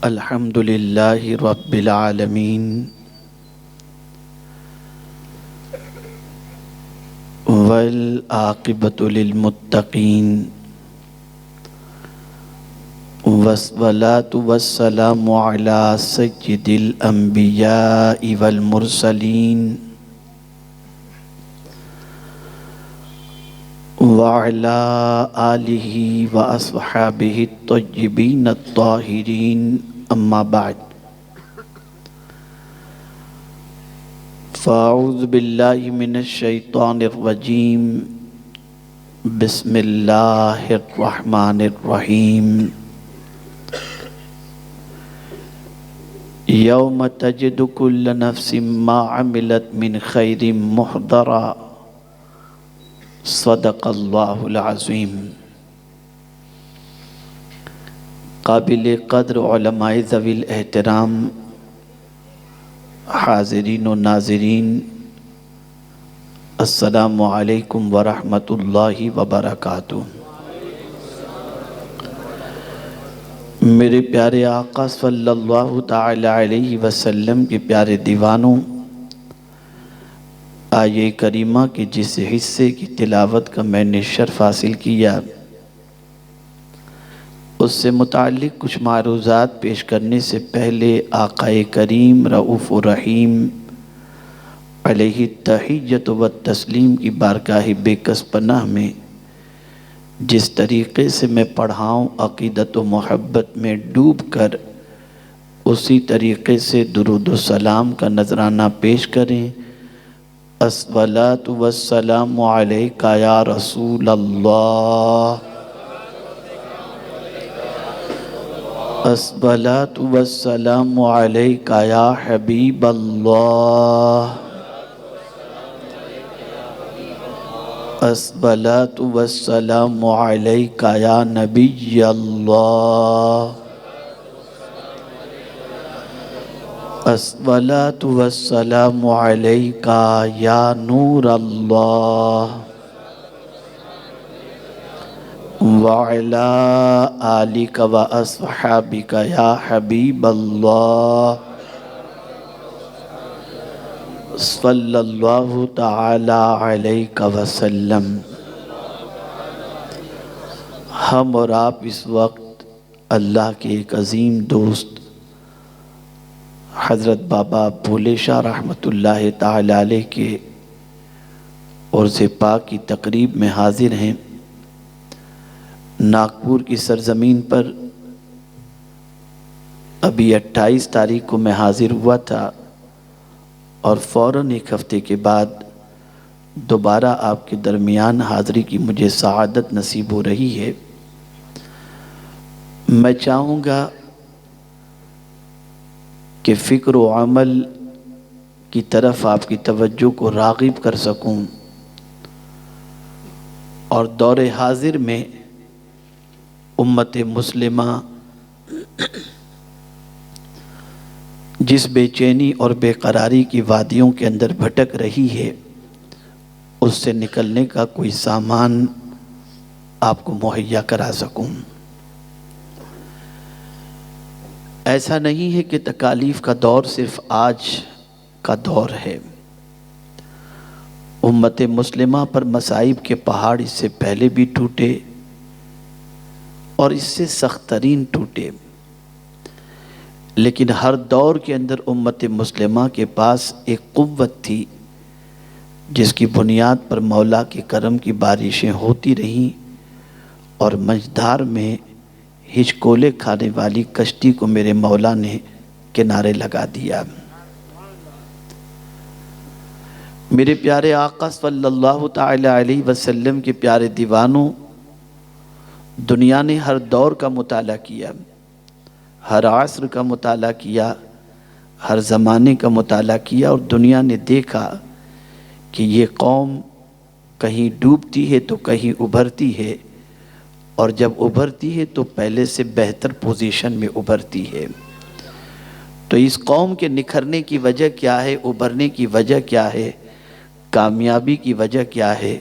الحمد للہ رب العالمین والعاقبۃ للمتقین والصلاۃ والسلام علی سید الانبیاء والمرسلین وعلی آلہ واصحابہ الطیبین الطاہرین اما بعد فاعوذ باللہ من الشیطان الرجیم بسم اللہ الرحمن الرحیم یوم تجد کل نفس ما عملت من خیر محضرا صدق اللہ العظیم۔ قابل قدر علماء ذوی الاحترام، حاضرین و ناظرین، السلام علیکم ورحمۃ اللہ وبرکاتہ۔ میرے پیارے آقا صلی اللہ تعالی علیہ وسلم کے پیارے دیوانوں، آیہ کریمہ کے جس حصے کی تلاوت کا میں نے شرف حاصل کیا، اس سے متعلق کچھ معروضات پیش کرنے سے پہلے آقا کریم رؤوف الرحیم علیہ التحیۃ والتسلیم کی بارگاہ بے کس پناہ میں جس طریقے سے میں پڑھاؤں عقیدت و محبت میں ڈوب کر اسی طریقے سے درود و سلام کا نذرانہ پیش کریں۔ الصلاۃ والسلام علیک یا رسول اللہ، الصلاۃ والسلام علیک یا حبیب اللہ، الصلاۃ والسلام علیک یا نبی اللہ، الصلاۃ والسلام علیک یا نور اللہ، وعلی آلک و اصحابک یا حبیب اللہ، صلی اللہ تعالی علیہ وسلم۔ ہم اور آپ اس وقت اللہ کے ایک عظیم دوست حضرت بابا بھولے شاہ رحمۃ اللہ تعالی علیہ کے عرس پاک کی تقریب میں حاضر ہیں۔ ناگپور کی سرزمین پر ابھی 28 تاریخ کو میں حاضر ہوا تھا اور فوراً ایک ہفتے کے بعد دوبارہ آپ کے درمیان حاضری کی مجھے سعادت نصیب ہو رہی ہے۔ میں چاہوں گا کہ فکر و عمل کی طرف آپ کی توجہ کو راغب کر سکوں اور دور حاضر میں امت مسلمہ جس بے چینی اور بے قراری کی وادیوں کے اندر بھٹک رہی ہے، اس سے نکلنے کا کوئی سامان آپ کو مہیا کرا سکوں۔ ایسا نہیں ہے کہ تکالیف کا دور صرف آج کا دور ہے۔ امت مسلمہ پر مصائب کے پہاڑ اس سے پہلے بھی ٹوٹے اور اس سے سخت ترین ٹوٹے، لیکن ہر دور کے اندر امت مسلمہ کے پاس ایک قوت تھی جس کی بنیاد پر مولا کے کرم کی بارشیں ہوتی رہیں اور مجدار میں ہچکولے کھانے والی کشتی کو میرے مولا نے کنارے لگا دیا۔ میرے پیارے آقا صلی اللہ تعالی علیہ وسلم کے پیارے دیوانوں، دنیا نے ہر دور کا مطالعہ کیا، ہر عصر کا مطالعہ کیا، ہر زمانے کا مطالعہ کیا، اور دنیا نے دیکھا کہ یہ قوم کہیں ڈوبتی ہے تو کہیں ابھرتی ہے، اور جب ابھرتی ہے تو پہلے سے بہتر پوزیشن میں ابھرتی ہے۔ تو اس قوم کے نکھرنے کی وجہ کیا ہے، ابھرنے کی وجہ کیا ہے، کامیابی کی وجہ کیا ہے؟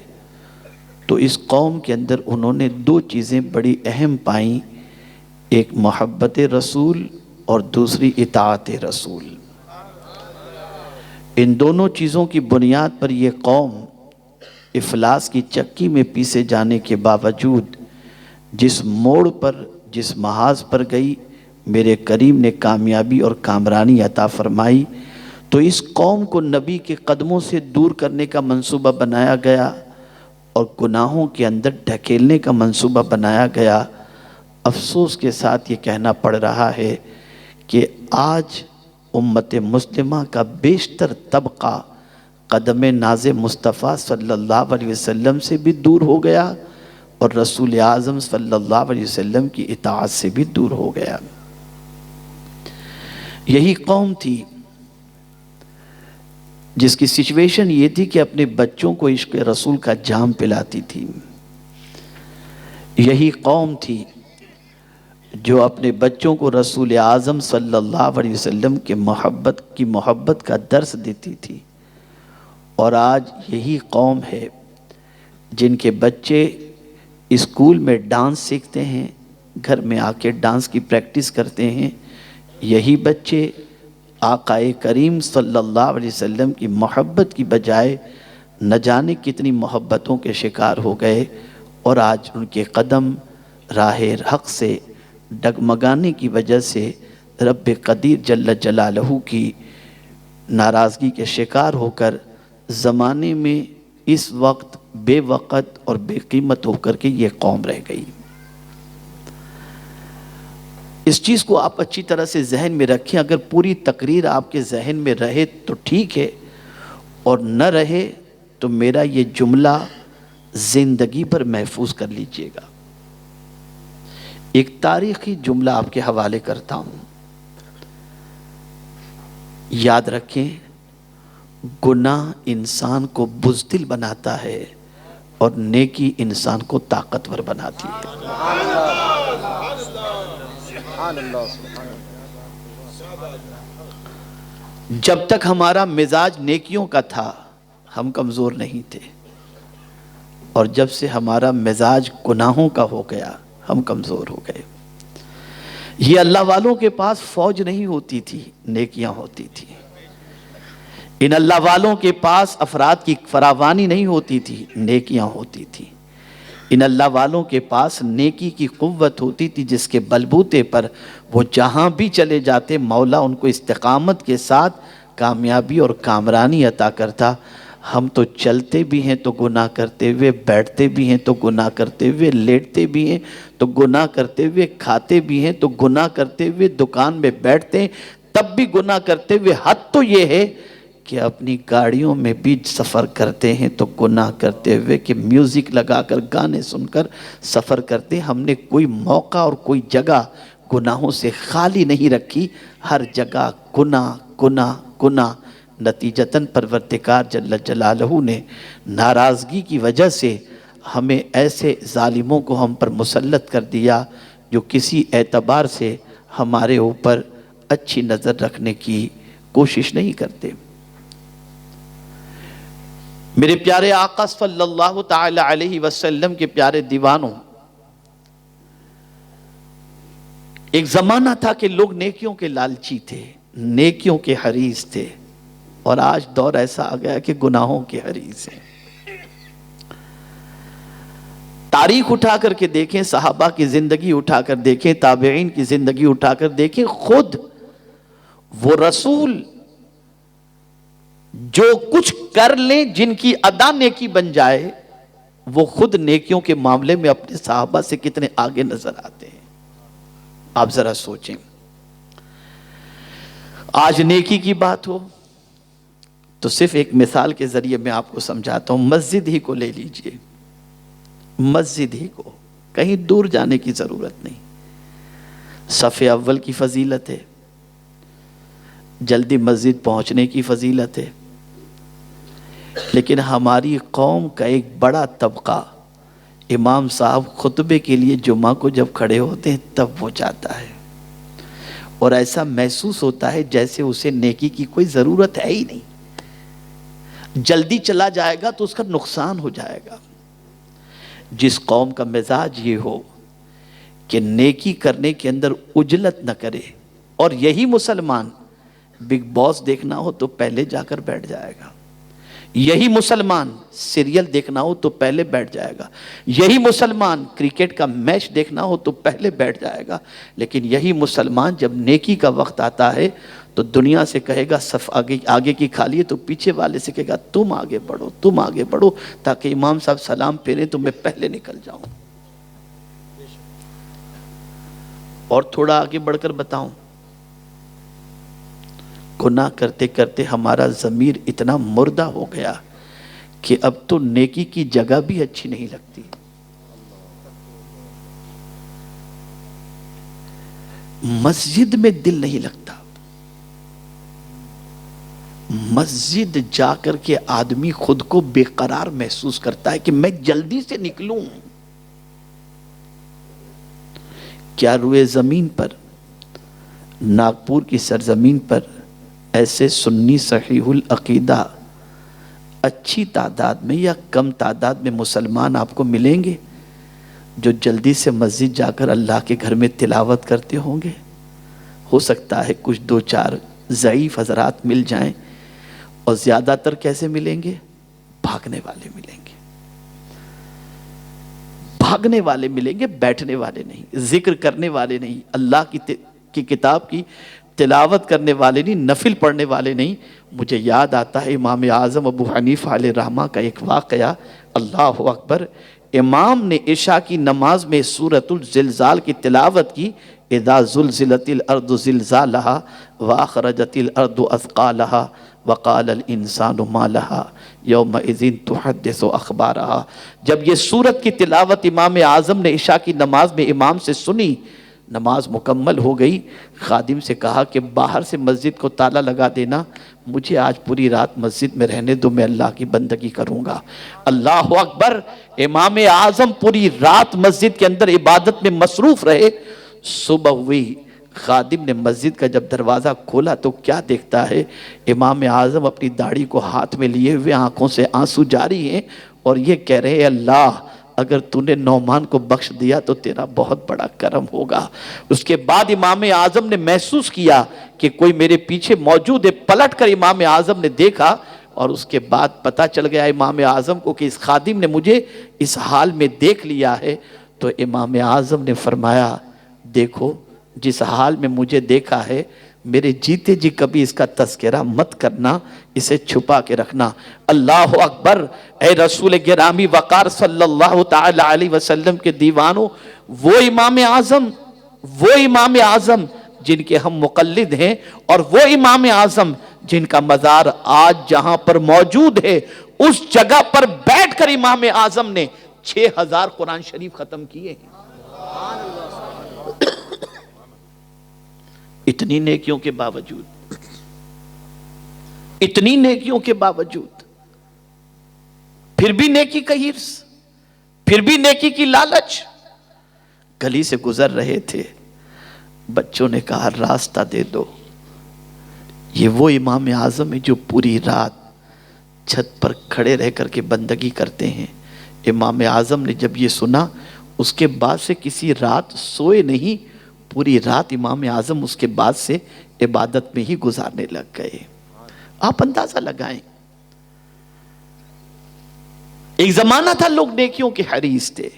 تو اس قوم کے اندر انہوں نے دو چیزیں بڑی اہم پائیں، ایک محبت رسول اور دوسری اطاعت رسول۔ ان دونوں چیزوں کی بنیاد پر یہ قوم افلاس کی چکی میں پیسے جانے کے باوجود جس موڑ پر، جس محاذ پر گئی، میرے کریم نے کامیابی اور کامرانی عطا فرمائی۔ تو اس قوم کو نبی کے قدموں سے دور کرنے کا منصوبہ بنایا گیا اور گناہوں کے اندر ڈھکیلنے کا منصوبہ بنایا گیا۔ افسوس کے ساتھ یہ کہنا پڑ رہا ہے کہ آج امت مسلمہ کا بیشتر طبقہ قدم ناز مصطفیٰ صلی اللہ علیہ وسلم سے بھی دور ہو گیا اور رسول اعظم صلی اللہ علیہ وسلم کی اطاعت سے بھی دور ہو گیا۔ یہی قوم تھی جس کی سچویشن یہ تھی کہ اپنے بچوں کو عشق رسول کا جام پلاتی تھی۔ یہی قوم تھی جو اپنے بچوں کو رسول اعظم صلی اللہ علیہ وسلم کے محبت کا درس دیتی تھی۔ اور آج یہی قوم ہے جن کے بچے اسکول میں ڈانس سیکھتے ہیں، گھر میں آ کے ڈانس کی پریکٹس کرتے ہیں۔ یہی بچے آقا کریم صلی اللہ علیہ وسلم کی محبت کی بجائے نہ جانے کتنی محبتوں کے شکار ہو گئے، اور آج ان کے قدم راہ حق سے ڈگمگانے کی وجہ سے رب قدیر جل جلالہ کی ناراضگی کے شکار ہو کر زمانے میں اس وقت بے وقت اور بے قیمت ہو کر کے یہ قوم رہ گئی۔ اس چیز کو آپ اچھی طرح سے ذہن میں رکھیں۔ اگر پوری تقریر آپ کے ذہن میں رہے تو ٹھیک ہے، اور نہ رہے تو میرا یہ جملہ زندگی پر محفوظ کر لیجئے گا۔ ایک تاریخی جملہ آپ کے حوالے کرتا ہوں، یاد رکھیں، گناہ انسان کو بزدل بناتا ہے اور نیکی انسان کو طاقتور بناتی ہے۔ جب تک ہمارا مزاج نیکیوں کا تھا ہم کمزور نہیں تھے، اور جب سے ہمارا مزاج گناہوں کا ہو گیا ہم کمزور ہو گئے۔ یہ اللہ والوں کے پاس فوج نہیں ہوتی تھی، نیکیاں ہوتی تھی۔ ان اللہ والوں کے پاس افراد کی فراوانی نہیں ہوتی تھی، نیکیاں ہوتی تھی۔ ان اللہ والوں کے پاس نیکی کی قوت ہوتی تھی جس کے بلبوتے پر وہ جہاں بھی چلے جاتے مولا ان کو استقامت کے ساتھ کامیابی اور کامرانی عطا کرتا۔ ہم تو چلتے بھی ہیں تو گناہ کرتے ہوئے، بیٹھتے بھی ہیں تو گناہ کرتے ہوئے، لیٹتے بھی ہیں تو گناہ کرتے ہوئے، کھاتے بھی ہیں تو گناہ کرتے ہوئے، دکان میں بیٹھتے ہیں تب بھی گناہ کرتے ہوئے۔ حد تو یہ ہے کہ اپنی گاڑیوں میں بھی سفر کرتے ہیں تو گناہ کرتے ہوئے، کہ میوزک لگا کر گانے سن کر سفر کرتے ہیں۔ ہم نے کوئی موقع اور کوئی جگہ گناہوں سے خالی نہیں رکھی، ہر جگہ گناہ گناہ گناہ۔ نتیجتاً پروردگار جل جلالہ نے ناراضگی کی وجہ سے ہمیں ایسے ظالموں کو ہم پر مسلط کر دیا جو کسی اعتبار سے ہمارے اوپر اچھی نظر رکھنے کی کوشش نہیں کرتے۔ میرے پیارے آقا صلی اللہ تعالی علیہ وسلم کے پیارے دیوانوں، ایک زمانہ تھا کہ لوگ نیکیوں کے لالچی تھے، نیکیوں کے حریص تھے، اور آج دور ایسا آ گیا کہ گناہوں کے حریص ہیں۔ تاریخ اٹھا کر کے دیکھیں، صحابہ کی زندگی اٹھا کر دیکھیں، تابعین کی زندگی اٹھا کر دیکھیں، خود وہ رسول جو کچھ کر لیں جن کی ادا نیکی بن جائے، وہ خود نیکیوں کے معاملے میں اپنے صحابہ سے کتنے آگے نظر آتے ہیں۔ آپ ذرا سوچیں، آج نیکی کی بات ہو تو صرف ایک مثال کے ذریعے میں آپ کو سمجھاتا ہوں۔ مسجد ہی کو لے لیجئے، مسجد ہی کو، کہیں دور جانے کی ضرورت نہیں۔ صف اول کی فضیلت ہے، جلدی مسجد پہنچنے کی فضیلت ہے، لیکن ہماری قوم کا ایک بڑا طبقہ امام صاحب خطبے کے لیے جمعہ کو جب کھڑے ہوتے ہیں تب وہ جاتا ہے، اور ایسا محسوس ہوتا ہے جیسے اسے نیکی کی کوئی ضرورت ہے ہی نہیں۔ جلدی چلا جائے گا تو اس کا نقصان ہو جائے گا۔ جس قوم کا مزاج یہ ہو کہ نیکی کرنے کے اندر عجلت نہ کرے، اور یہی مسلمان بگ باس دیکھنا ہو تو پہلے جا کر بیٹھ جائے گا، یہی مسلمان سیریل دیکھنا ہو تو پہلے بیٹھ جائے گا، یہی مسلمان کرکٹ کا میچ دیکھنا ہو تو پہلے بیٹھ جائے گا، لیکن یہی مسلمان جب نیکی کا وقت آتا ہے تو دنیا سے کہے گا صف آگے کی خالی ہے، تو پیچھے والے سے کہے گا تم آگے بڑھو، تم آگے بڑھو، تاکہ امام صاحب سلام پھیریں تو میں پہلے نکل جاؤں۔ اور تھوڑا آگے بڑھ کر بتاؤں، گناہ کرتے کرتے ہمارا ضمیر اتنا مردہ ہو گیا کہ اب تو نیکی کی جگہ بھی اچھی نہیں لگتی۔ مسجد میں دل نہیں لگتا، مسجد جا کر کے آدمی خود کو بے قرار محسوس کرتا ہے کہ میں جلدی سے نکلوں۔ کیا روئے زمین پر، ناگپور کی سرزمین پر ایسے سنی صحیح العقیدہ اچھی تعداد میں یا کم تعداد میں مسلمان آپ کو ملیں گے جو جلدی سے مسجد جا کر اللہ کے گھر میں تلاوت کرتے ہوں گے؟ ہو سکتا ہے کچھ دو چار ضعیف حضرات مل جائیں، اور زیادہ تر کیسے ملیں گے؟ بھاگنے والے ملیں گے، بھاگنے والے ملیں گے، بیٹھنے والے نہیں، ذکر کرنے والے نہیں، اللہ کی کتاب کی تلاوت کرنے والے نہیں، نفل پڑھنے والے نہیں۔ مجھے یاد آتا ہے امام اعظم ابو حنیفہ علیہ رحمہ کا ایک واقعہ، اللہ اکبر۔ امام نے عشاء کی نماز میں سورۃ الزلزال کی تلاوت کی، اذا زلزلت الارض زلزالہا واخرجت الارض اثقالہا وقال الانسان ما لہا یومئذ تحدث اخبارہا۔ جب یہ سورت کی تلاوت امام اعظم نے عشاء کی نماز میں امام سے سنی، نماز مکمل ہو گئی، خادم سے کہا کہ باہر سے مسجد کو تالا لگا دینا، مجھے آج پوری رات مسجد میں رہنے دو، میں اللہ کی بندگی کروں گا۔ اللہ اکبر۔ امام اعظم پوری رات مسجد کے اندر عبادت میں مصروف رہے۔ صبح ہوئی، خادم نے مسجد کا جب دروازہ کھولا تو کیا دیکھتا ہے؟ امام اعظم اپنی داڑھی کو ہاتھ میں لیے ہوئے، آنکھوں سے آنسو جاری ہیں، اور یہ کہہ رہے ہیں اللہ اگر تو نے نعمان کو بخش دیا تو تیرا بہت بڑا کرم ہوگا۔ اس کے بعد امام اعظم نے محسوس کیا کہ کوئی میرے پیچھے موجود ہے، پلٹ کر امام اعظم نے دیکھا، اور اس کے بعد پتہ چل گیا امام اعظم کو کہ اس خادم نے مجھے اس حال میں دیکھ لیا ہے۔ تو امام اعظم نے فرمایا دیکھو جس حال میں مجھے دیکھا ہے، میرے جیتے جی کبھی اس کا تذکرہ مت کرنا، اسے چھپا کے رکھنا۔ اللہ اکبر۔ اے رسول گرامی وقار صلی اللہ تعالی علیہ وسلم کے دیوانوں، وہ امام اعظم جن کے ہم مقلد ہیں، اور وہ امام اعظم جن کا مزار آج جہاں پر موجود ہے، اس جگہ پر بیٹھ کر امام اعظم نے 6000 قرآن شریف ختم کیے ہیں۔ اتنی نیکیوں کے باوجود، اتنی نیکیوں کے باوجود پھر بھی نیکی کا حرص، پھر بھی نیکی کی لالچ۔ گلی سے گزر رہے تھے، بچوں نے کہا راستہ دے دو، یہ وہ امام اعظم ہے جو پوری رات چھت پر کھڑے رہ کر کے بندگی کرتے ہیں۔ امام اعظم نے جب یہ سنا، اس کے بعد سے کسی رات سوئے نہیں، پوری رات امام اعظم اس کے بعد سے عبادت میں ہی گزارنے لگ گئے۔ آپ اندازہ لگائیں، ایک زمانہ تھا لوگ نیکیوں کے حریص تھے،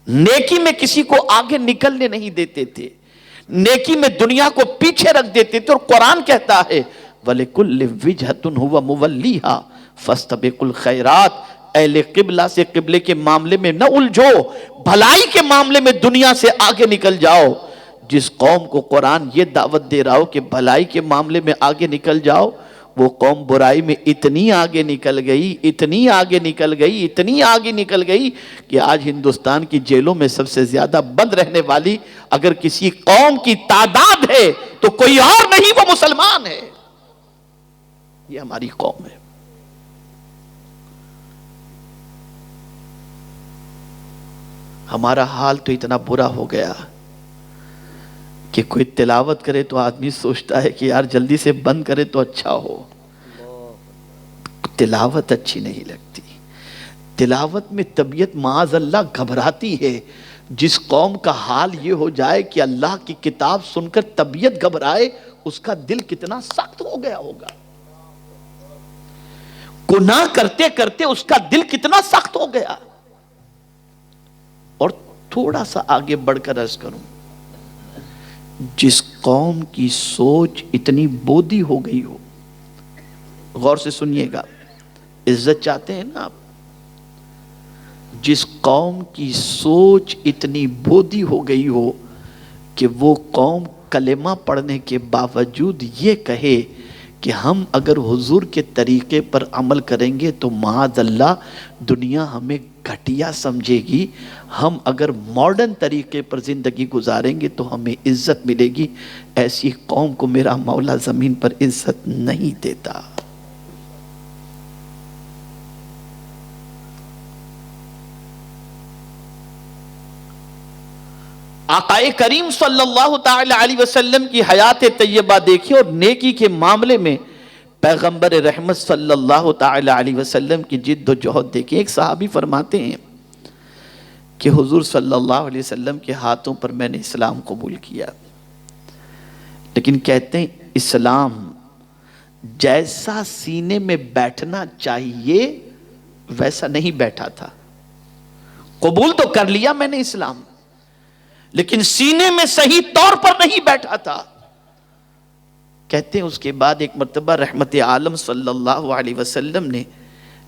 نیکی میں کسی کو آگے نکلنے نہیں دیتے تھے، نیکی میں دنیا کو پیچھے رکھ دیتے تھے، اور قرآن کہتا ہے وَلِكُلِّ وِجْهَةٌ هُوَ مُوَلِّيهَا فَاسْتَبِقُوا الْخَيْرَاتِ۔ اہل قبلہ سے قبلے کے معاملے میں نہ الجھو، بھلائی کے معاملے میں دنیا سے آگے نکل جاؤ۔ جس قوم کو قرآن یہ دعوت دے رہا ہو کہ بھلائی کے معاملے میں آگے نکل جاؤ، وہ قوم برائی میں اتنی آگے نکل گئی، اتنی آگے نکل گئی، اتنی آگے نکل گئی کہ آج ہندوستان کی جیلوں میں سب سے زیادہ بند رہنے والی اگر کسی قوم کی تعداد ہے تو کوئی اور نہیں، وہ مسلمان ہے۔ یہ ہماری قوم ہے۔ ہمارا حال تو اتنا برا ہو گیا کہ کوئی تلاوت کرے تو آدمی سوچتا ہے کہ یار جلدی سے بند کرے تو اچھا ہو۔ تلاوت اچھی نہیں لگتی، تلاوت میں طبیعت معاذ اللہ گھبراتی ہے، جس قوم کا حال یہ ہو جائے کہ اللہ کی کتاب سن کر طبیعت گھبرائے، اس کا دل کتنا سخت ہو گیا ہوگا. گناہ کرتے کرتے اس کا دل کتنا سخت ہو گیا. اور تھوڑا سا آگے بڑھ کر عرض کروں، جس قوم کی سوچ اتنی بودی ہو گئی ہو، غور سے سنیے گا، عزت چاہتے ہیں نا آپ، جس قوم کی سوچ اتنی بودی ہو گئی ہو کہ وہ قوم کلمہ پڑھنے کے باوجود یہ کہے کہ ہم اگر حضور کے طریقے پر عمل کریں گے تو معاذ اللہ دنیا ہمیں گھٹیا سمجھے گی، ہم اگر ماڈرن طریقے پر زندگی گزاریں گے تو ہمیں عزت ملے گی، ایسی قوم کو میرا مولا زمین پر عزت نہیں دیتا. آقا کریم صلی اللہ تعالی علیہ وسلم کی حیات طیبہ دیکھیں اور نیکی کے معاملے میں پیغمبر رحمت صلی اللہ تعالی علیہ وسلم کی جد و جہد دیکھیں. ایک صحابی فرماتے ہیں کہ حضور صلی اللہ علیہ وسلم کے ہاتھوں پر میں نے اسلام قبول کیا، لیکن کہتے ہیں اسلام جیسا سینے میں بیٹھنا چاہیے ویسا نہیں بیٹھا تھا. قبول تو کر لیا میں نے اسلام، لیکن سینے میں صحیح طور پر نہیں بیٹھا تھا. کہتے ہیں اس کے بعد ایک مرتبہ رحمت عالم صلی اللہ علیہ وسلم نے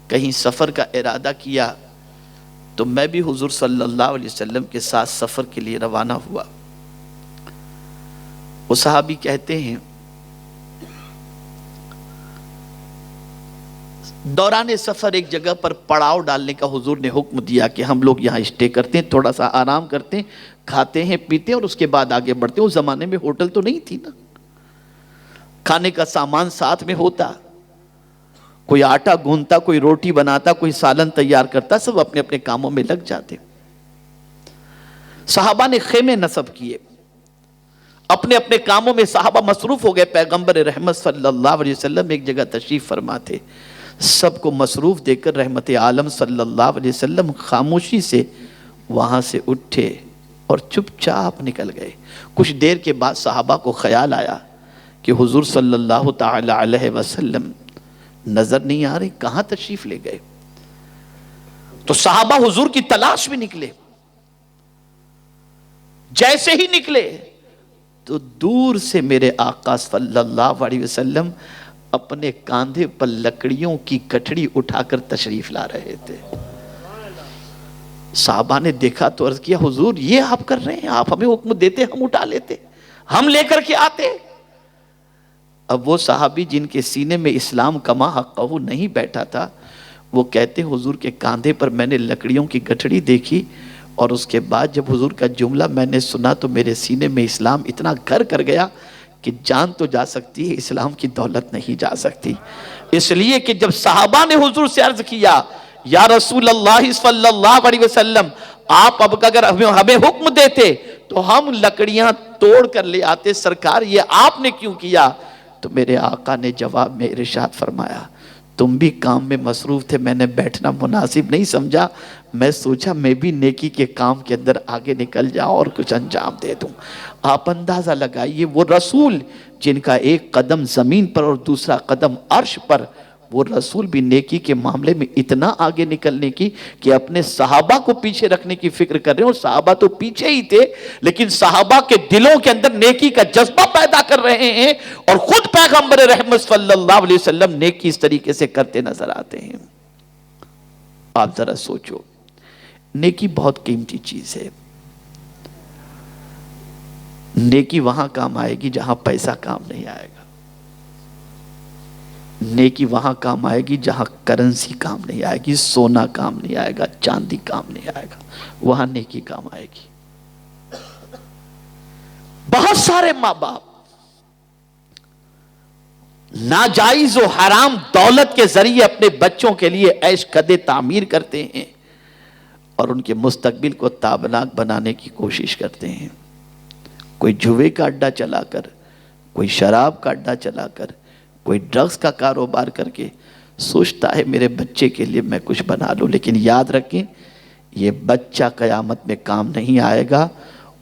کہیں سفر کا ارادہ کیا تو میں بھی حضور صلی اللہ علیہ وسلم کے ساتھ سفر کے لیے روانہ ہوا. وہ صحابی کہتے ہیں دوران سفر ایک جگہ پر پڑاؤ ڈالنے کا حضور نے حکم دیا کہ ہم لوگ یہاں اسٹے کرتے ہیں، تھوڑا سا آرام کرتے ہیں، کھاتے ہیں پیتے ہیں اور اس کے بعد آگے بڑھتے ہیں. اس زمانے میں ہوٹل تو نہیں تھی نا، کھانے کا سامان ساتھ میں ہوتا، کوئی آٹا گوندتا، کوئی روٹی بناتا، کوئی سالن تیار کرتا، سب اپنے اپنے کاموں میں لگ جاتے. صحابہ نے خیمے نصب کیے، اپنے اپنے کاموں میں صحابہ مصروف ہو گئے. پیغمبر رحمت صلی اللہ علیہ وسلم ایک جگہ تشریف فرما تھے. سب کو مصروف دیکھ کر رحمت عالم صلی اللہ علیہ وسلم خاموشی سے وہاں سے اٹھے اور چپ چاپ نکل گئے. کچھ دیر کے بعد صحابہ کو خیال آیا کہ حضور صلی اللہ تعالی علیہ وسلم نظر نہیں آ رہے، کہاں تشریف لے گئے. تو صحابہ حضور کی تلاش میں نکلے. جیسے ہی نکلے تو دور سے میرے آقا صلی اللہ علیہ وسلم اپنے کاندھے پر لکڑیوں کی گٹھڑی اٹھا کر تشریف لا رہے تھے. صحابہ نے دیکھا تو عرض کیا حضور یہ آپ کر رہے ہیں، آپ ہمیں حکم دیتے ہم اٹھا لیتے، ہم لے کر کے آتے. اب وہ صحابی جن کے سینے میں اسلام کما حقہ نہیں بیٹھا تھا، وہ کہتے حضور کے کاندھے پر میں نے لکڑیوں کی گٹھڑی دیکھی اور اس کے بعد جب حضور کا جملہ میں نے سنا تو میرے سینے میں اسلام اتنا گھر کر گیا کہ جان تو جا سکتی ہے، اسلام کی دولت نہیں جا سکتی. اس لیے کہ جب صحابہ نے حضور سے عرض کیا یا رسول اللہ صلی اللہ علیہ وسلم آپ اب اگر ہمیں حکم دیتے تو ہم لکڑیاں توڑ کر لے آتے، سرکار یہ آپ نے کیوں کیا؟ تو میرے آقا نے جواب میں ارشاد فرمایا تم بھی کام میں مصروف تھے، میں نے بیٹھنا مناسب نہیں سمجھا، میں سوچا میں بھی نیکی کے کام کے اندر آگے نکل جاؤں اور کچھ انجام دے دوں. آپ اندازہ لگائیے وہ رسول جن کا ایک قدم زمین پر اور دوسرا قدم عرش پر، وہ رسول بھی نیکی کے معاملے میں اتنا آگے نکلنے کی کہ اپنے صحابہ کو پیچھے رکھنے کی فکر کر رہے ہیں. اور صحابہ تو پیچھے ہی تھے لیکن صحابہ کے دلوں کے اندر نیکی کا جذبہ پیدا کر رہے ہیں اور خود پیغمبر رحمت صلی اللہ علیہ وسلم نیکی اس طریقے سے کرتے نظر آتے ہیں. آپ ذرا سوچو، نیکی بہت قیمتی چیز ہے. نیکی وہاں کام آئے گی جہاں پیسہ کام نہیں آئے گا. نیکی وہاں کام آئے گی جہاں کرنسی کام نہیں آئے گی، سونا کام نہیں آئے گا، چاندی کام نہیں آئے گا، وہاں نیکی کام آئے گی. بہت سارے ماں باپ ناجائز و حرام دولت کے ذریعے اپنے بچوں کے لیے عیش قدے تعمیر کرتے ہیں اور ان کے مستقبل کو تابناک بنانے کی کوشش کرتے ہیں. کوئی جوے کا اڈا چلا کر، کوئی شراب کا اڈا چلا کر، کوئی ڈرگز کا کاروبار کر کے سوچتا ہے میرے بچے کے لیے میں کچھ بنا لوں. لیکن یاد رکھیں یہ بچہ قیامت میں کام نہیں آئے گا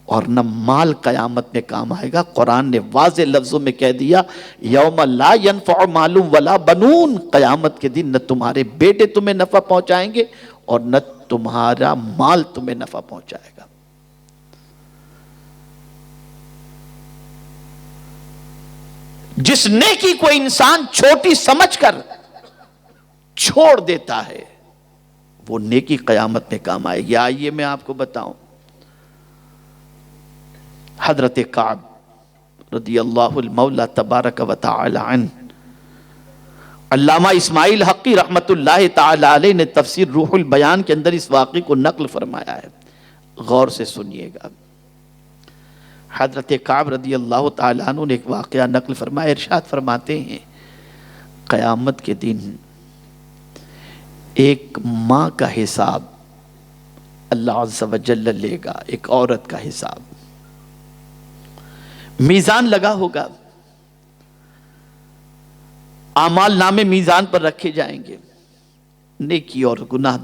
اور نہ مال قیامت میں کام آئے گا۔ قرآن نے واضح لفظوں میں کہہ دیا یوم لا ینفع مال ولا بنون، قیامت کے دن نہ تمہارے بیٹے تمہیں نفع پہنچائیں گے اور نہ تمہارا مال تمہیں نفع پہنچائے گا۔ جس نیکی کو انسان چھوٹی سمجھ کر چھوڑ دیتا ہے وہ نیکی قیامت میں کام آئے گی۔ آئیے میں آپ کو بتاؤں، حضرت کعب رضی اللہ المولا تبارک و تعالی عنہ، علامہ اسماعیل حقی رحمت اللہ تعالی علیہ نے تفسیر روح البیان کے اندر اس واقعے کو نقل فرمایا ہے، غور سے سنیے گا۔ حضرت کعب رضی اللہ تعالیٰ عنہ نے ایک واقعہ نقل فرمایا، ارشاد فرماتے ہیں قیامت کے دن ایک ماں کا حساب اللہ عز و جل لے گا، ایک عورت کا حساب، میزان لگا ہوگا، اعمال نامے میزان پر رکھے جائیں گے، نیکی اور گناہ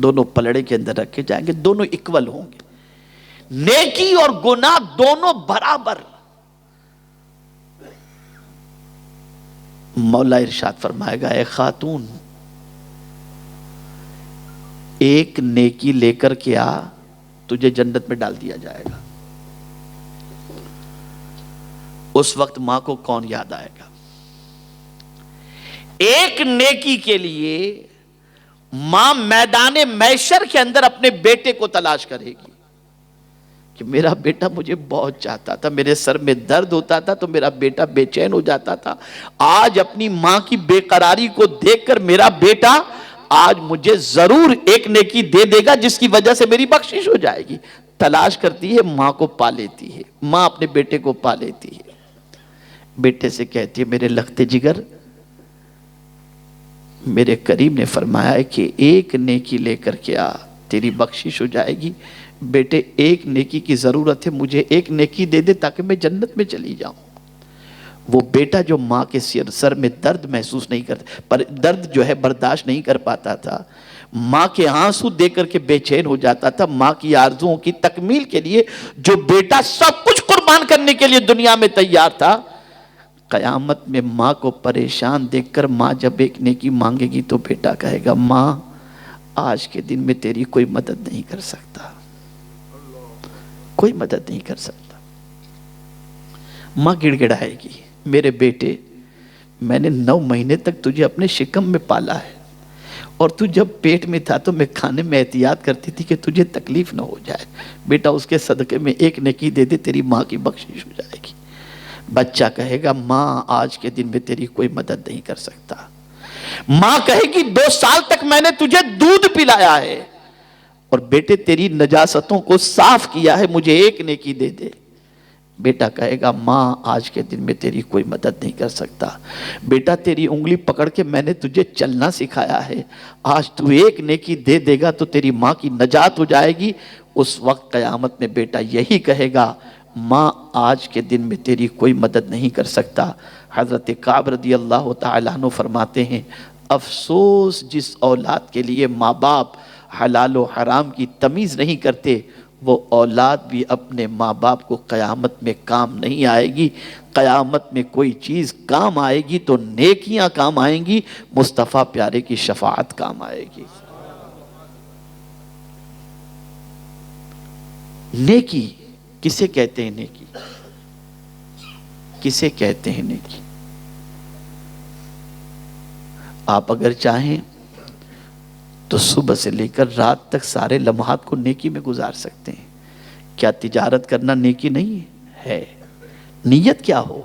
دونوں پلڑے کے اندر رکھے جائیں گے، دونوں اکول ہوں گے، نیکی اور گناہ دونوں برابر۔ مولا ارشاد فرمائے گا اے خاتون ایک نیکی لے کر کے آ، تجھے جنت میں ڈال دیا جائے گا۔ اس وقت ماں کو کون یاد آئے گا؟ ایک نیکی کے لیے ماں میدان محشر کے اندر اپنے بیٹے کو تلاش کرے گی کہ میرا بیٹا مجھے بہت چاہتا تھا، میرے سر میں درد ہوتا تھا تو میرا بیٹا بے چین ہو جاتا تھا، آج اپنی ماں کی بے قراری کو دیکھ کر میرا بیٹا آج مجھے ضرور ایک نیکی دے دے گا جس کی وجہ سے میری بخشش ہو جائے گی۔ تلاش کرتی ہے، ماں کو پا لیتی ہے، ماں اپنے بیٹے کو پا لیتی ہے، بیٹے سے کہتی ہے میرے لختے جگر، میرے کریم نے فرمایا ہے کہ ایک نیکی لے کر کے آ، تیری بخشش ہو جائے گی۔ بیٹے ایک نیکی کی ضرورت ہے، مجھے ایک نیکی دے دے تاکہ میں جنت میں چلی جاؤں۔ وہ بیٹا جو ماں کے سر میں درد محسوس نہیں کرتا، پر درد جو ہے برداشت نہیں کر پاتا تھا، ماں کے آنسو دے کر کے بے چین ہو جاتا تھا، ماں کی آرزوؤں کی تکمیل کے لیے جو بیٹا سب کچھ قربان کرنے کے لیے دنیا میں تیار تھا، قیامت میں ماں کو پریشان دیکھ کر ماں جب ایک نیکی مانگے گی تو بیٹا کہے گا ماں آج کے دن میں تیری کوئی مدد نہیں کر سکتا، کوئی مدد نہیں کر سکتا۔ ماں گڑ گڑائے گی میرے بیٹے میں نے 9 مہینے تک تجھے اپنے شکم میں پالا ہے اور تو جب پیٹ میں تھا تو میں کھانے میں احتیاط کرتی تھی کہ تجھے تکلیف نہ ہو جائے، بیٹا اس کے صدقے میں ایک نیکی دے دے تیری ماں کی بخشش ہو جائے گی۔ بچہ کہے گا ماں آج کے دن میں تیری کوئی مدد نہیں کر سکتا، ماں کہے گی 2 سال تک میں نے تجھے دودھ پلایا ہے اور بیٹے تیری نجاستوں کو صاف کیا ہے، مجھے ایک نیکی دے دے۔ بیٹا کہے گا ماں آج کے دن میں تیری کوئی مدد نہیں کر سکتا، بیٹا تیری انگلی پکڑ کے میں نے تجھے چلنا سکھایا ہے، آج تو ایک نیکی دے دے گا تو تیری ماں کی نجات ہو جائے گی۔ اس وقت قیامت میں بیٹا یہی کہے گا ماں آج کے دن میں تیری کوئی مدد نہیں کر سکتا۔ حضرت کعب رضی اللہ تعالیٰ عنہ فرماتے ہیں افسوس جس اولاد کے لیے ماں باپ حلال و حرام کی تمیز نہیں کرتے، وہ اولاد بھی اپنے ماں باپ کو قیامت میں کام نہیں آئے گی۔ قیامت میں کوئی چیز کام آئے گی تو نیکیاں کام آئیں گی، مصطفیٰ پیارے کی شفاعت کام آئے گی۔ نیکی کسے کہتے ہیں؟ نیکی کسے کہتے ہیں؟ نیکی آپ اگر چاہیں تو صبح سے لے کر رات تک سارے لمحات کو نیکی میں گزار سکتے ہیں۔ کیا تجارت کرنا نیکی نہیں ہے؟ نیت کیا ہو؟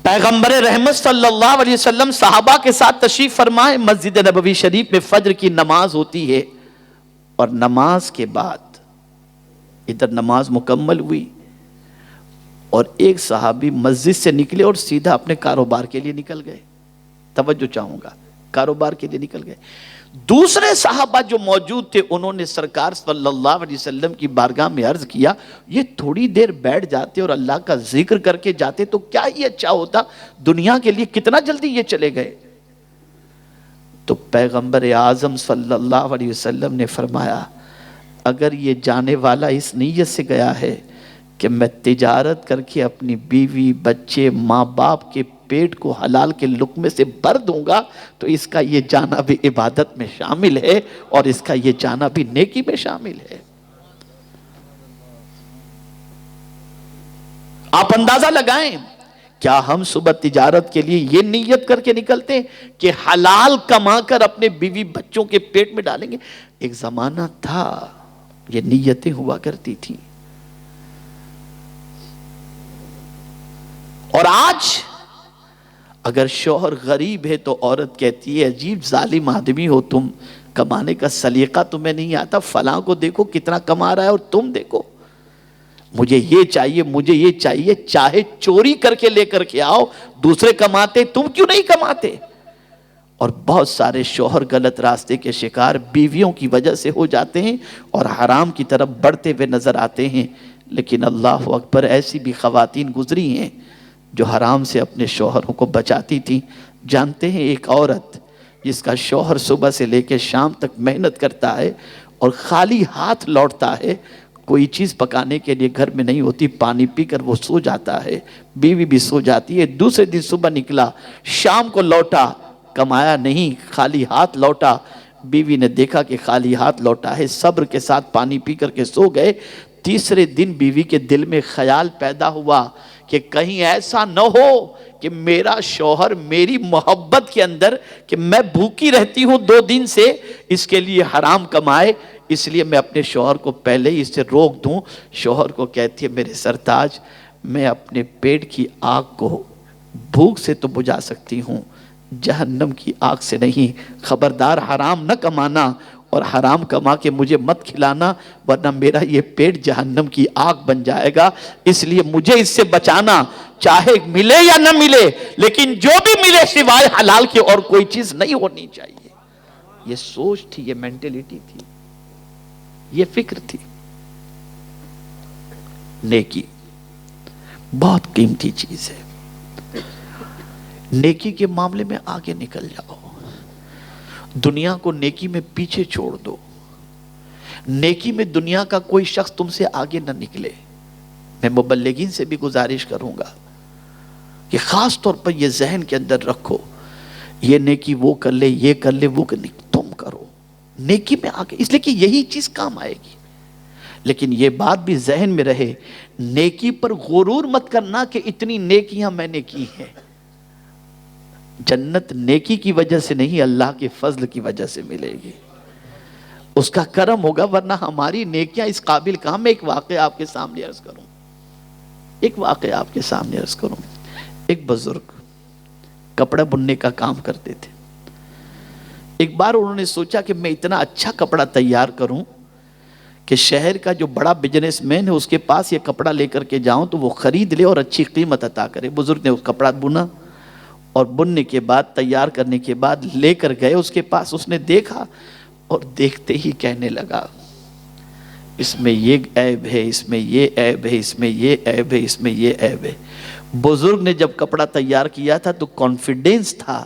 پیغمبر رحمت صلی اللہ علیہ وسلم صحابہ کے ساتھ تشریف فرمائے، مسجد نبوی شریف میں فجر کی نماز ہوتی ہے اور نماز کے بعد ادھر نماز مکمل ہوئی اور ایک صحابی مسجد سے نکلے اور سیدھا اپنے کاروبار کے لیے نکل گئے۔ توجہ چاہوں گا، کاروبار کے لیے نکل گئے۔ دوسرے صحابہ جو موجود تھے انہوں نے سرکار صلی اللہ علیہ وسلم کی بارگاہ میں عرض کیا یہ تھوڑی دیر بیٹھ جاتے اور اللہ کا ذکر کر کے جاتے تو کیا ہی اچھا ہوتا، دنیا کے لیے کتنا جلدی یہ چلے گئے۔ تو پیغمبر اعظم صلی اللہ علیہ وسلم نے فرمایا اگر یہ جانے والا اس نیت سے گیا ہے کہ میں تجارت کر کے اپنی بیوی بچے ماں باپ کے پیٹ کو حلال کے لقمے سے بھر دوں گا تو اس کا یہ جانا بھی عبادت میں شامل ہے اور اس کا یہ جانا بھی نیکی میں شامل ہے۔ آپ اندازہ لگائیں کیا ہم صبح تجارت کے لیے یہ نیت کر کے نکلتے ہیں کہ حلال کما کر اپنے بیوی بچوں کے پیٹ میں ڈالیں گے؟ ایک زمانہ تھا یہ نیتیں ہوا کرتی تھی، اور آج اگر شوہر غریب ہے تو عورت کہتی ہے عجیب ظالم آدمی ہو تم، کمانے کا سلیقہ تمہیں نہیں آتا، فلاں کو دیکھو کتنا کما رہا ہے اور تم دیکھو، مجھے یہ چاہیے مجھے یہ چاہیے، چاہے چوری کر کے لے کر کے آؤ، دوسرے کماتے تم کیوں نہیں کماتے؟ اور بہت سارے شوہر غلط راستے کے شکار بیویوں کی وجہ سے ہو جاتے ہیں اور حرام کی طرف بڑھتے ہوئے نظر آتے ہیں۔ لیکن اللہ اکبر، ایسی بھی خواتین گزری ہیں جو حرام سے اپنے شوہروں کو بچاتی تھیں۔ جانتے ہیں ایک عورت جس کا شوہر صبح سے لے کے شام تک محنت کرتا ہے اور خالی ہاتھ لوٹتا ہے، کوئی چیز پکانے کے لیے گھر میں نہیں ہوتی، پانی پی کر وہ سو جاتا ہے، بیوی بھی سو جاتی ہے، دوسرے دن صبح نکلا، شام کو لوٹا، کمایا نہیں، خالی ہاتھ لوٹا، بیوی نے دیکھا کہ خالی ہاتھ لوٹا ہے، صبر کے ساتھ پانی پی کر کے سو گئے۔ تیسرے دن بیوی کے دل میں خیال پیدا ہوا کہ کہیں ایسا نہ ہو کہ میرا شوہر میری محبت کے اندر کہ میں بھوکی رہتی ہوں 2 دن سے، اس کے لیے حرام کمائے، اس لیے میں اپنے شوہر کو پہلے ہی اس سے روک دوں۔ شوہر کو کہتی ہے میرے سرتاج، میں اپنے پیٹ کی آگ کو بھوک سے تو بجھا سکتی ہوں، جہنم کی آگ سے نہیں، خبردار حرام نہ کمانا اور حرام کما کے مجھے مت کھلانا ورنہ میرا یہ پیٹ جہنم کی آگ بن جائے گا، اس لیے مجھے اس سے بچانا، چاہے ملے یا نہ ملے لیکن جو بھی ملے سوائے حلال کی اور کوئی چیز نہیں ہونی چاہیے۔ یہ سوچ تھی، یہ مینٹیلیٹی تھی، یہ فکر تھی۔ نیکی بہت قیمتی چیز ہے، نیکی کے معاملے میں آگے نکل جاؤ، دنیا کو نیکی میں پیچھے چھوڑ دو، نیکی میں دنیا کا کوئی شخص تم سے آگے نہ نکلے۔ میں مبلغین سے بھی گزارش کروں گا کہ خاص طور پر یہ ذہن کے اندر رکھو، یہ نیکی وہ کر لے یہ کر لے وہ کر لے، تم کرو نیکی میں آگے، اس لیے کہ یہی چیز کام آئے گی۔ لیکن یہ بات بھی ذہن میں رہے، نیکی پر غرور مت کرنا کہ اتنی نیکیاں میں نے کی ہیں۔ جنت نیکی کی وجہ سے نہیں، اللہ کے فضل کی وجہ سے ملے گی، اس کا کرم ہوگا، ورنہ ہماری نیکیاں اس قابل کہاں۔ میں ایک واقعہ آپ کے سامنے عرض کروں، ایک بزرگ کپڑا بننے کا کام کرتے تھے۔ ایک بار انہوں نے سوچا کہ میں اتنا اچھا کپڑا تیار کروں کہ شہر کا جو بڑا بزنس مین ہے اس کے پاس یہ کپڑا لے کر کے جاؤں تو وہ خرید لے اور اچھی قیمت عطا کرے۔ بزرگ نے اس کپڑا بنا اور بننے کے بعد تیار کرنے کے بعد لے کر گئے اس کے پاس، اس نے دیکھا اور دیکھتے ہی کہنے لگا اس میں یہ عیب ہے، اس میں یہ عیب ہے، اس میں یہ عیب ہے، اس میں یہ عیب ہے۔ بزرگ نے جب کپڑا تیار کیا تھا تو کانفیڈنس تھا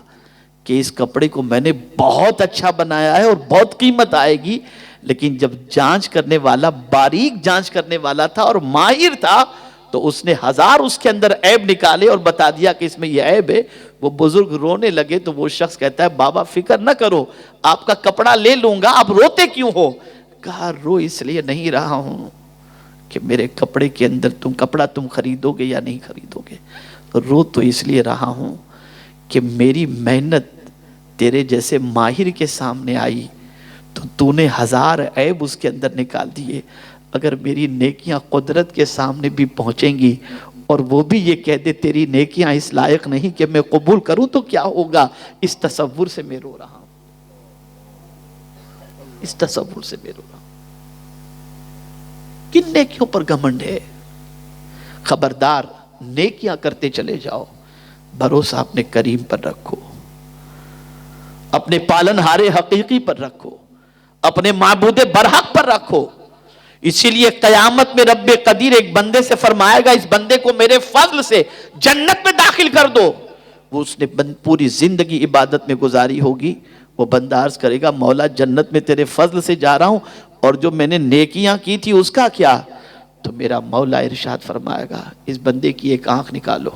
کہ اس کپڑے کو میں نے بہت اچھا بنایا ہے اور بہت قیمت آئے گی، لیکن جب جانچ کرنے والا باریک جانچ کرنے والا تھا اور ماہر تھا تو اس نے 1000 اس کے اندر عیب نکالے اور بتا دیا کہ اس میں یہ عیب ہے۔ وہ بزرگ رونے لگے تو وہ شخص کہتا ہے بابا فکر نہ کرو، آپ کا کپڑا لے لوں گا، آپ روتے کیوں ہو؟ کہا رو اس لیے نہیں رہا ہوں کہ میرے کپڑے کے اندر کپڑا تم خریدو گے یا نہیں خریدو گے، رو تو اس لیے رہا ہوں کہ میری محنت تیرے جیسے ماہر کے سامنے آئی تو نے 1000 عیب اس کے اندر نکال دیے۔ اگر میری نیکیاں قدرت کے سامنے بھی پہنچیں گی اور وہ بھی یہ کہہ دے تیری نیکیاں اس لائق نہیں کہ میں قبول کروں تو کیا ہوگا؟ اس تصور سے میں رو رہا ہوں، اس تصور سے میں رو رہا ہوں۔ کن نیکیوں پر گھمنڈ ہے؟ خبردار، نیکیاں کرتے چلے جاؤ، بھروسہ اپنے کریم پر رکھو، اپنے پالن ہارے حقیقی پر رکھو، اپنے معبود برحق پر رکھو۔ اسی لیے قیامت میں رب قدیر ایک بندے سے فرمائے گا اس بندے کو میرے فضل سے جنت میں داخل کر دو۔ وہ اس نے پوری زندگی عبادت میں گزاری ہوگی، وہ بندہ عرض کرے گا مولا جنت میں تیرے فضل سے جا رہا ہوں، اور جو میں نے نیکیاں کی تھی اس کا کیا؟ تو میرا مولا ارشاد فرمائے گا اس بندے کی ایک آنکھ نکالو،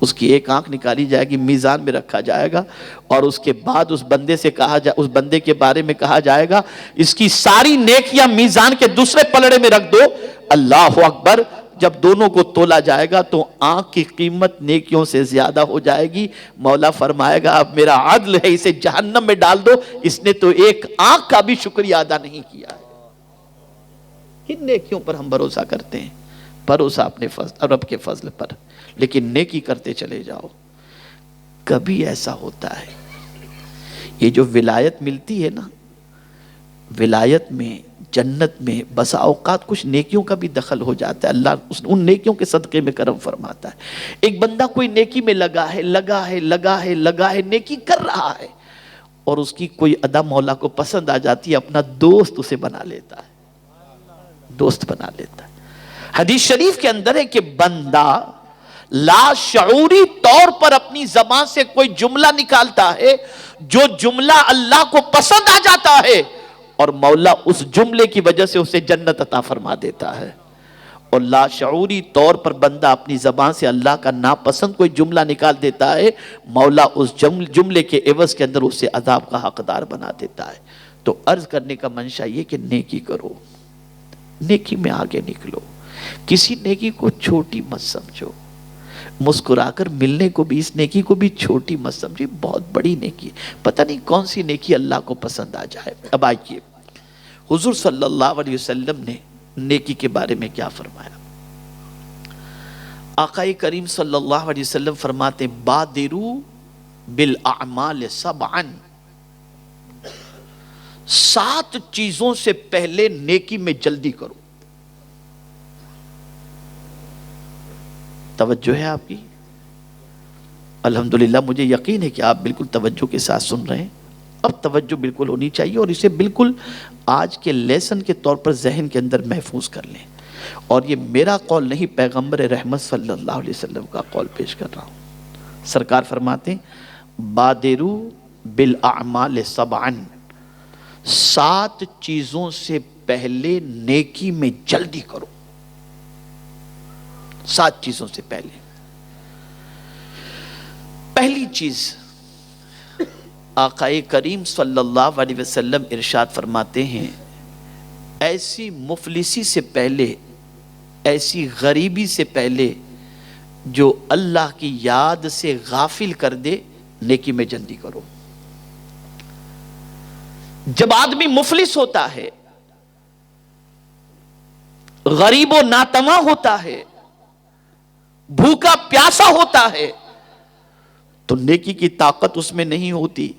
اس کی ایک آنکھ نکالی جائے گی، میزان میں رکھا جائے گا، اور اس کے بعد اس بندے کے بارے میں کہا جائے گا اس کی ساری نیکیاں میزان کے دوسرے پلڑے میں رکھ دو۔ اللہ اکبر، جب دونوں کو تولا جائے گا تو آنکھ کی قیمت نیکیوں سے زیادہ ہو جائے گی۔ مولا فرمائے گا اب میرا عدل ہے، اسے جہنم میں ڈال دو، اس نے تو ایک آنکھ کا بھی شکریہ ادا نہیں کیا ہے۔ ان نیکیوں پر ہم بھروسہ کرتے ہیں، بھروسہ اپنے فضل، رب کے فضل پر، لیکن نیکی کرتے چلے جاؤ۔ کبھی ایسا ہوتا ہے یہ جو ولایت ملتی ہے نا، ولایت میں، جنت میں بسا اوقات کچھ نیکیوں کا بھی دخل ہو جاتا ہے، اللہ ان نیکیوں کے صدقے میں کرم فرماتا ہے۔ ایک بندہ کوئی نیکی میں لگا ہے، نیکی کر رہا ہے، اور اس کی کوئی ادا مولا کو پسند آ جاتی ہے، اپنا دوست اسے بنا لیتا ہے، دوست بنا لیتا ہے۔ حدیث شریف کے اندر ہے کہ بندہ لا شعوری طور پر اپنی زبان سے کوئی جملہ نکالتا ہے، جو جملہ اللہ کو پسند آ جاتا ہے، اور مولا اس جملے کی وجہ سے اسے جنت عطا فرما دیتا ہے۔ اور لا شعوری طور پر بندہ اپنی زبان سے اللہ کا ناپسند کوئی جملہ نکال دیتا ہے، مولا اس جملے کے عوض کے اندر اسے عذاب کا حقدار بنا دیتا ہے۔ تو عرض کرنے کا منشا یہ کہ نیکی کرو، نیکی میں آگے نکلو، کسی نیکی کو چھوٹی مت سمجھو، مسکرا کر ملنے کو بھی، اس نیکی کو بھی چھوٹی مت سمجھے، بہت بڑی نیکی ہے، پتہ نہیں کون سی نیکی اللہ کو پسند آ جائے۔ اب آئیے حضور صلی اللہ علیہ وسلم نے نیکی کے بارے میں کیا فرمایا۔ آقا کریم صلی اللہ علیہ وسلم فرماتے ہیں بادروا بالاعمال سبعا، 7 چیزوں سے پہلے نیکی میں جلدی کرو۔ توجہ ہے آپ کی؟ الحمدللہ مجھے یقین ہے کہ آپ بالکل توجہ کے ساتھ سن رہے ہیں۔ اب توجہ بالکل ہونی چاہیے، اور اسے بالکل آج کے لیسن کے طور پر ذہن کے اندر محفوظ کر لیں۔ اور یہ میرا قول نہیں، پیغمبر رحمت صلی اللہ علیہ وسلم کا قول پیش کر رہا ہوں۔ سرکار فرماتے ہیں بادروا بالاعمال سبعا، 7 چیزوں سے پہلے نیکی میں جلدی کرو، 7 چیزوں سے پہلے۔ پہلی چیز آقا کریم صلی اللہ علیہ وسلم ارشاد فرماتے ہیں ایسی مفلسی سے پہلے، ایسی غریبی سے پہلے جو اللہ کی یاد سے غافل کر دے، نیکی میں جلدی کرو۔ جب آدمی مفلس ہوتا ہے، غریب و ناتواں ہوتا ہے، بھوکا پیاسا ہوتا ہے، تو نیکی کی طاقت اس میں نہیں ہوتی۔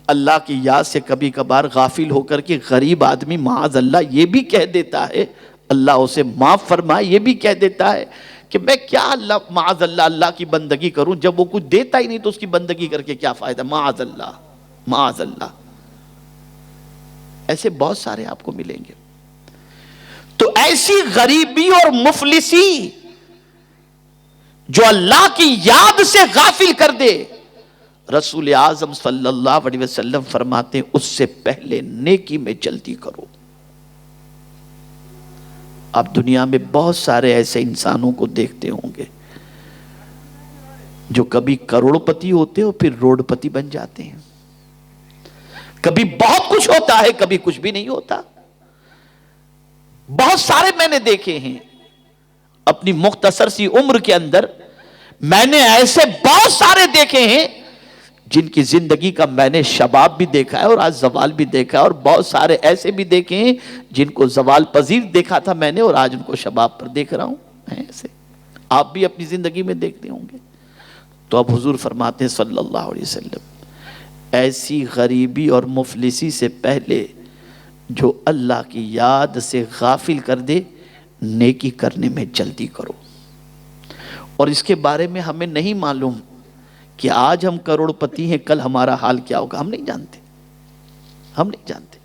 اللہ کی یاد سے کبھی کبھار غافل ہو کر کے غریب آدمی معاذ اللہ یہ بھی کہہ دیتا ہے، اللہ اسے معاف فرمائے، یہ بھی کہہ دیتا ہے کہ میں کیا اللہ معاذ اللہ اللہ کی بندگی کروں، جب وہ کچھ دیتا ہی نہیں تو اس کی بندگی کر کے کیا فائدہ، معاذ اللہ معاذ اللہ۔ ایسے بہت سارے آپ کو ملیں گے۔ تو ایسی غریبی اور مفلسی جو اللہ کی یاد سے غافل کر دے، رسول اعظم صلی اللہ علیہ وسلم فرماتے ہیں اس سے پہلے نیکی میں جلدی کرو۔ آپ دنیا میں بہت سارے ایسے انسانوں کو دیکھتے ہوں گے جو کبھی کروڑ پتی ہوتے اور پھر روڈ پتی بن جاتے ہیں، کبھی بہت کچھ ہوتا ہے کبھی کچھ بھی نہیں ہوتا۔ بہت سارے میں نے دیکھے ہیں اپنی مختصر سی عمر کے اندر، میں نے ایسے بہت سارے دیکھے ہیں جن کی زندگی کا میں نے شباب بھی دیکھا ہے اور آج زوال بھی دیکھا ہے، اور بہت سارے ایسے بھی دیکھے ہیں جن کو زوال پذیر دیکھا تھا میں نے اور آج ان کو شباب پر دیکھ رہا ہوں۔ ایسے آپ بھی اپنی زندگی میں دیکھتے ہوں گے۔ تو اب حضور فرماتے ہیں صلی اللہ علیہ وسلم ایسی غریبی اور مفلسی سے پہلے جو اللہ کی یاد سے غافل کر دے، نیکی کرنے میں جلدی کرو۔ اور اس کے بارے میں ہمیں نہیں معلوم کہ آج ہم کروڑ پتی ہیں، کل ہمارا حال کیا ہوگا، ہم نہیں جانتے، ہم نہیں جانتے۔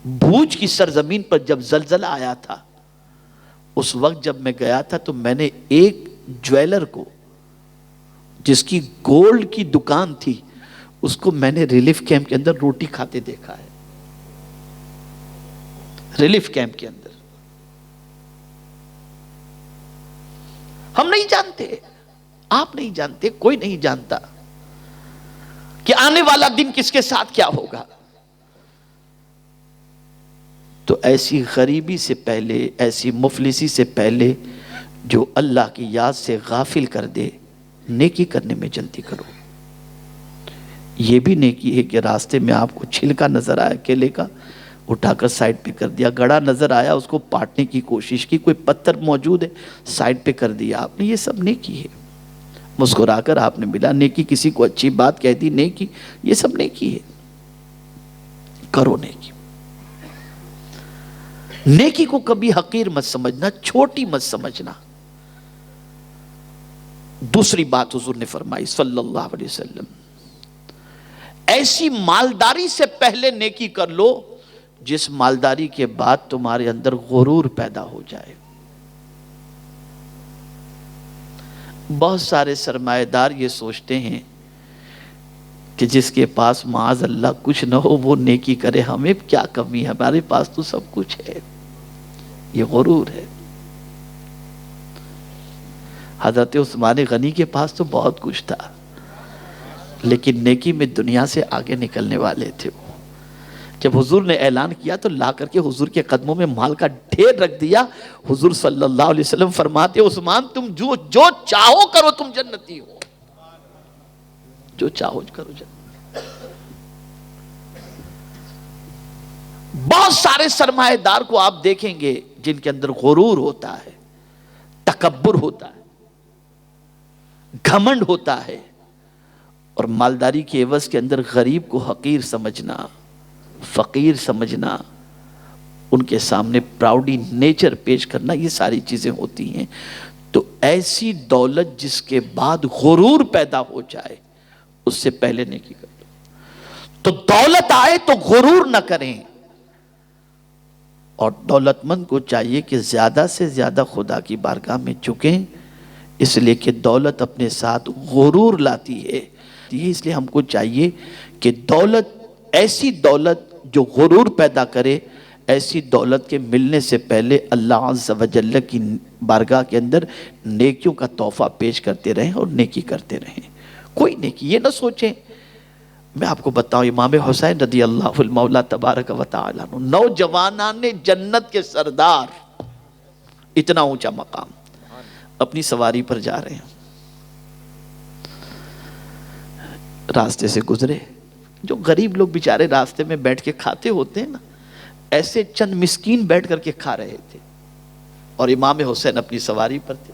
بھوج کی سرزمین پر جب زلزلہ آیا تھا، اس وقت جب میں گیا تھا تو میں نے ایک جویلر کو جس کی گولڈ کی دکان تھی، اس کو میں نے ریلیف کیمپ کے اندر روٹی کھاتے دیکھا ہے، ریلیف کیمپ کے اندر. ہم نہیں جانتے، آپ نہیں جانتے، کوئی نہیں جانتا کہ آنے والا دن کس کے ساتھ کیا ہوگا. تو ایسی غریبی سے پہلے، ایسی مفلسی سے پہلے جو اللہ کی یاد سے غافل کر دے، نیکی کرنے میں جلدی کرو. یہ بھی نیکی ہے کہ راستے میں آپ کو چھلکا نظر آیا کیلے کا، اٹھا کر سائڈ پہ کر دیا. گڑا نظر آیا، اس کو پاٹنے کی کوشش کی. کوئی پتھر موجود ہے، سائڈ پہ کر دیا آپ نے. یہ سب نیکی ہے. مسکرا کر آپ نے ملا نیکی، کسی کو اچھی بات کہہ دی نیکی، یہ سب نیکی ہے. کرو نیکی. نیکی کو کبھی حقیر مت سمجھنا، چھوٹی مت سمجھنا. دوسری بات حضور نے فرمائی صلی اللہ علیہ وسلم، ایسی مالداری سے پہلے نیکی کر لو جس مالداری کے بعد تمہارے اندر غرور پیدا ہو جائے. بہت سارے سرمایہ دار یہ سوچتے ہیں کہ جس کے پاس معاذ اللہ کچھ نہ ہو وہ نیکی کرے، ہمیں کیا کمی ہے، ہمارے پاس تو سب کچھ ہے. یہ غرور ہے. حضرت عثمان غنی کے پاس تو بہت کچھ تھا، لیکن نیکی میں دنیا سے آگے نکلنے والے تھے. وہ جب حضور نے اعلان کیا تو لا کر کے حضور کے قدموں میں مال کا ڈھیر رکھ دیا. حضور صلی اللہ علیہ وسلم فرماتے عثمان تم جو چاہو کرو، تم جنتی ہو، جو چاہو کرو جنتی. بہت سارے سرمایہ دار کو آپ دیکھیں گے جن کے اندر غرور ہوتا ہے، تکبر ہوتا ہے، گھمنڈ ہوتا ہے، اور مالداری کے عوض کے اندر غریب کو حقیر سمجھنا، فقیر سمجھنا، ان کے سامنے پراؤڈی نیچر پیش کرنا، یہ ساری چیزیں ہوتی ہیں. تو ایسی دولت جس کے بعد غرور پیدا ہو جائے اس سے پہلے نیکی کر دو. تو دولت آئے تو غرور نہ کریں. اور دولت مند کو چاہیے کہ زیادہ سے زیادہ خدا کی بارگاہ میں جھکیں، اس لیے کہ دولت اپنے ساتھ غرور لاتی ہے. اس لیے ہم کو چاہیے کہ دولت، ایسی دولت جو غرور پیدا کرے، ایسی دولت کے ملنے سے پہلے اللہ عز و جل کی بارگاہ کے اندر نیکیوں کا تحفہ پیش کرتے رہیں اور نیکی کرتے رہیں. کوئی نیکی، یہ نہ سوچیں. میں آپ کو بتاؤں، امام حسین رضی اللہ المولا تبارک و تعالیٰ عنہ، نوجوانان جنت کے سردار، اتنا اونچا مقام، اپنی سواری پر جا رہے ہیں، راستے سے گزرے. جو غریب لوگ بیچارے راستے میں بیٹھ کے کھاتے ہوتے ہیں نا، ایسے چند مسکین بیٹھ کر کے کھا رہے تھے، اور امام حسین اپنی سواری پر تھے.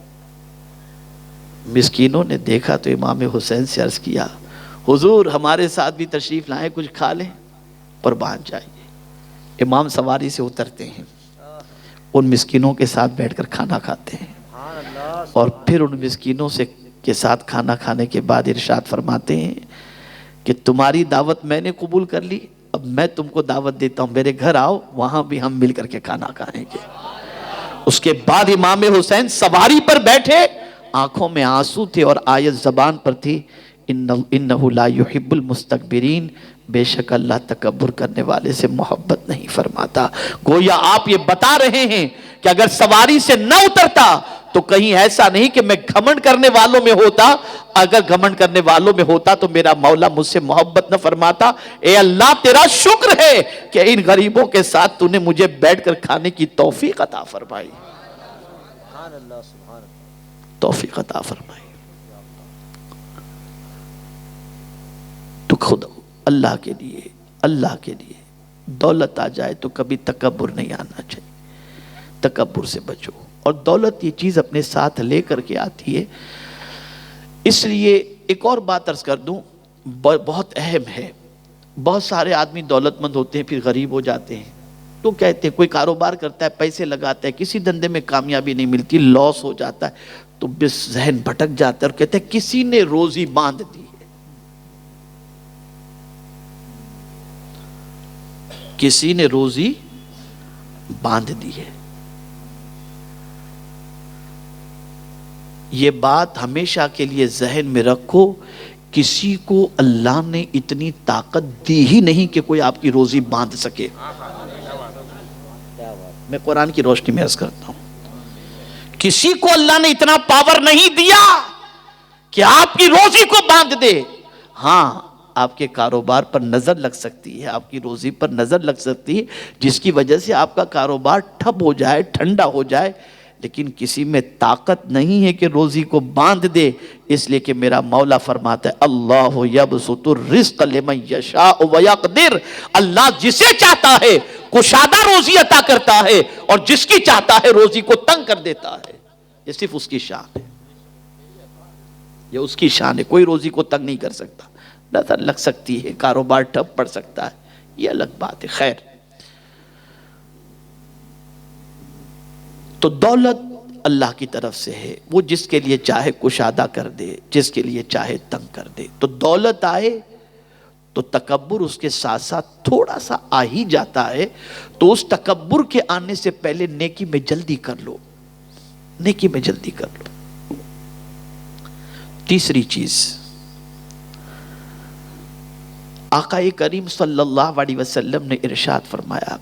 مسکینوں نے دیکھا تو امام حسین سے عرض کیا حضور ہمارے ساتھ بھی تشریف لائیں، کچھ کھا لیں، قربان جائیے. امام سواری سے اترتے ہیں، ان مسکینوں کے ساتھ بیٹھ کر کھانا کھاتے ہیں، اور پھر ان مسکینوں کے ساتھ کھانا کھانے کے بعد ارشاد فرماتے ہیں کہ تمہاری دعوت میں نے قبول کر لی، اب میں تم کو دعوت دیتا ہوں، میرے گھر آؤ، وہاں بھی ہم مل کر کے کھانا کھائیں گے. اس کے بعد امام حسین سواری پر بیٹھے، آنکھوں میں آنسو تھے اور آیت زبان پر تھی، انہو لا یحب المستکبرین، بے شک اللہ تکبر کرنے والے سے محبت نہیں فرماتا. گویا آپ یہ بتا رہے ہیں کہ اگر سواری سے نہ اترتا تو کہیں ایسا نہیں کہ میں گھمنڈ کرنے والوں میں ہوتا. اگر گھمنڈ کرنے والوں میں ہوتا تو میرا مولا مجھ سے محبت نہ فرماتا. اے اللہ تیرا شکر ہے کہ ان غریبوں کے ساتھ تو نے مجھے بیٹھ کر کھانے کی توفیق عطا فرمائی، توفیق عطا فرمائی. تو خود اللہ کے لیے دولت آ جائے تو کبھی تکبر نہیں آنا چاہیے، تکبر سے بچو. اور دولت یہ چیز اپنے ساتھ لے کر کے آتی ہے. اس لیے ایک اور بات عرض کر دوں، بہت اہم ہے. بہت سارے آدمی دولت مند ہوتے ہیں پھر غریب ہو جاتے ہیں. تو کہتے ہیں کوئی کاروبار کرتا ہے، پیسے لگاتا ہے، کسی دھندے میں کامیابی نہیں ملتی، لاس ہو جاتا ہے، تو بس ذہن بھٹک جاتا ہے اور کہتے ہیں کسی نے روزی باندھ دی ہے. کسی نے روزی باندھ دی ہے. یہ بات ہمیشہ کے لیے ذہن میں رکھو کسی کو اللہ نے اتنی طاقت دی ہی نہیں کہ کوئی آپ کی روزی باندھ سکے. میں قرآن کی روشنی میں عرض کرتا ہوں, کسی کو اللہ نے اتنا پاور نہیں دیا کہ آپ کی روزی کو باندھ دے. ہاں آپ کے کاروبار پر نظر لگ سکتی ہے, آپ کی روزی پر نظر لگ سکتی ہے, جس کی وجہ سے آپ کا کاروبار ٹھپ ہو جائے, ٹھنڈا ہو جائے, لیکن کسی میں طاقت نہیں ہے کہ روزی کو باندھ دے. اس لیے کہ میرا مولا فرماتا ہے اللہ یبسط الرزق لمن یشاء ویقدر, اللہ جسے چاہتا ہے کشادہ روزی عطا کرتا ہے اور جس کی چاہتا ہے روزی کو تنگ کر دیتا ہے. یہ صرف اس کی شان ہے, یہ اس کی شان ہے. کوئی روزی کو تنگ نہیں کر سکتا. نظر لگ سکتی ہے, کاروبار ٹھپ پڑ سکتا ہے, یہ الگ بات ہے. خیر, تو دولت اللہ کی طرف سے ہے, وہ جس کے لیے چاہے کشادہ کر دے, جس کے لیے چاہے تنگ کر دے. تو دولت آئے تو تکبر اس کے ساتھ ساتھ تھوڑا سا آ ہی جاتا ہے, تو اس تکبر کے آنے سے پہلے نیکی میں جلدی کر لو, نیکی میں جلدی کر لو. تیسری چیز, آقا کریم صلی اللہ علیہ وسلم نے ارشاد فرمایا,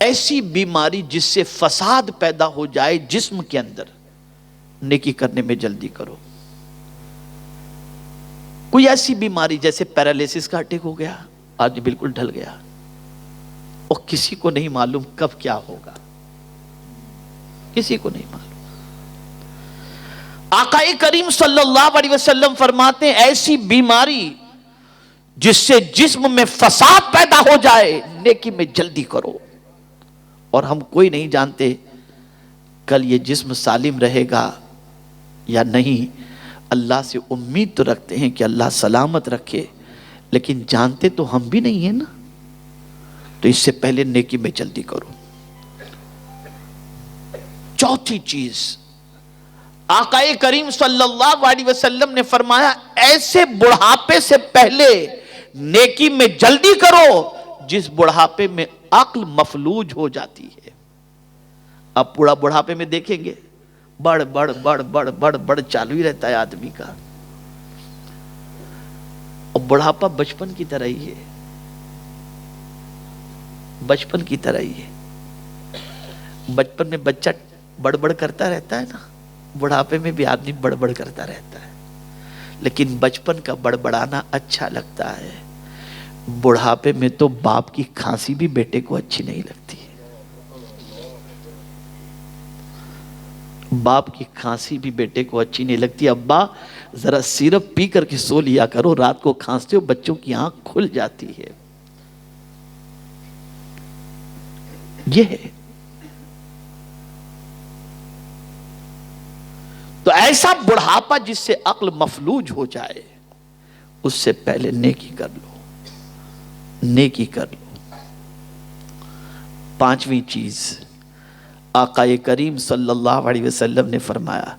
ایسی بیماری جس سے فساد پیدا ہو جائے جسم کے اندر, نیکی کرنے میں جلدی کرو. کوئی ایسی بیماری جیسے پیرالیسس کا اٹیک ہو گیا, آج بالکل ڈھل گیا, اور کسی کو نہیں معلوم کب کیا ہوگا, کسی کو نہیں معلوم. آقا کریم صلی اللہ علیہ وسلم فرماتے ہیں ایسی بیماری جس سے جسم میں فساد پیدا ہو جائے, نیکی میں جلدی کرو. اور ہم کوئی نہیں جانتے کل یہ جسم سالم رہے گا یا نہیں. اللہ سے امید تو رکھتے ہیں کہ اللہ سلامت رکھے, لیکن جانتے تو ہم بھی نہیں ہیں نا. تو اس سے پہلے نیکی میں جلدی کرو. چوتھی چیز, آقا کریم صلی اللہ علیہ وسلم نے فرمایا ایسے بڑھاپے سے پہلے نیکی میں جلدی کرو جس بڑھاپے میں عقل مفلوج ہو جاتی ہے. اب پورا بڑھاپے میں دیکھیں گے بڑھ بڑھ بڑھ بڑھ بڑھ بڑھ چالو ہی رہتا ہے آدمی کا, اور بڑھاپا بچپن کی طرح ہی ہے, بچپن کی طرح ہی ہے. بچپن میں بچہ بڑبڑ کرتا رہتا ہے نا, بڑھاپے میں بھی آدمی بڑبڑ کرتا رہتا ہے, لیکن بچپن کا بڑبڑانا اچھا لگتا ہے. بڑھاپے میں تو باپ کی کھانسی بھی بیٹے کو اچھی نہیں لگتی ہے, باپ کی کھانسی بھی بیٹے کو اچھی نہیں لگتی. ابا ذرا سیرپ پی کر کے سو لیا کرو, رات کو کھانستے ہو بچوں کی آنکھ کھل جاتی ہے. یہ ہے. تو ایسا بڑھاپا جس سے عقل مفلوج ہو جائے, اس سے پہلے نیکی کر لو, نیکی کر لو. پانچویں چیز, آقا کریم صلی اللہ علیہ وسلم نے فرمایا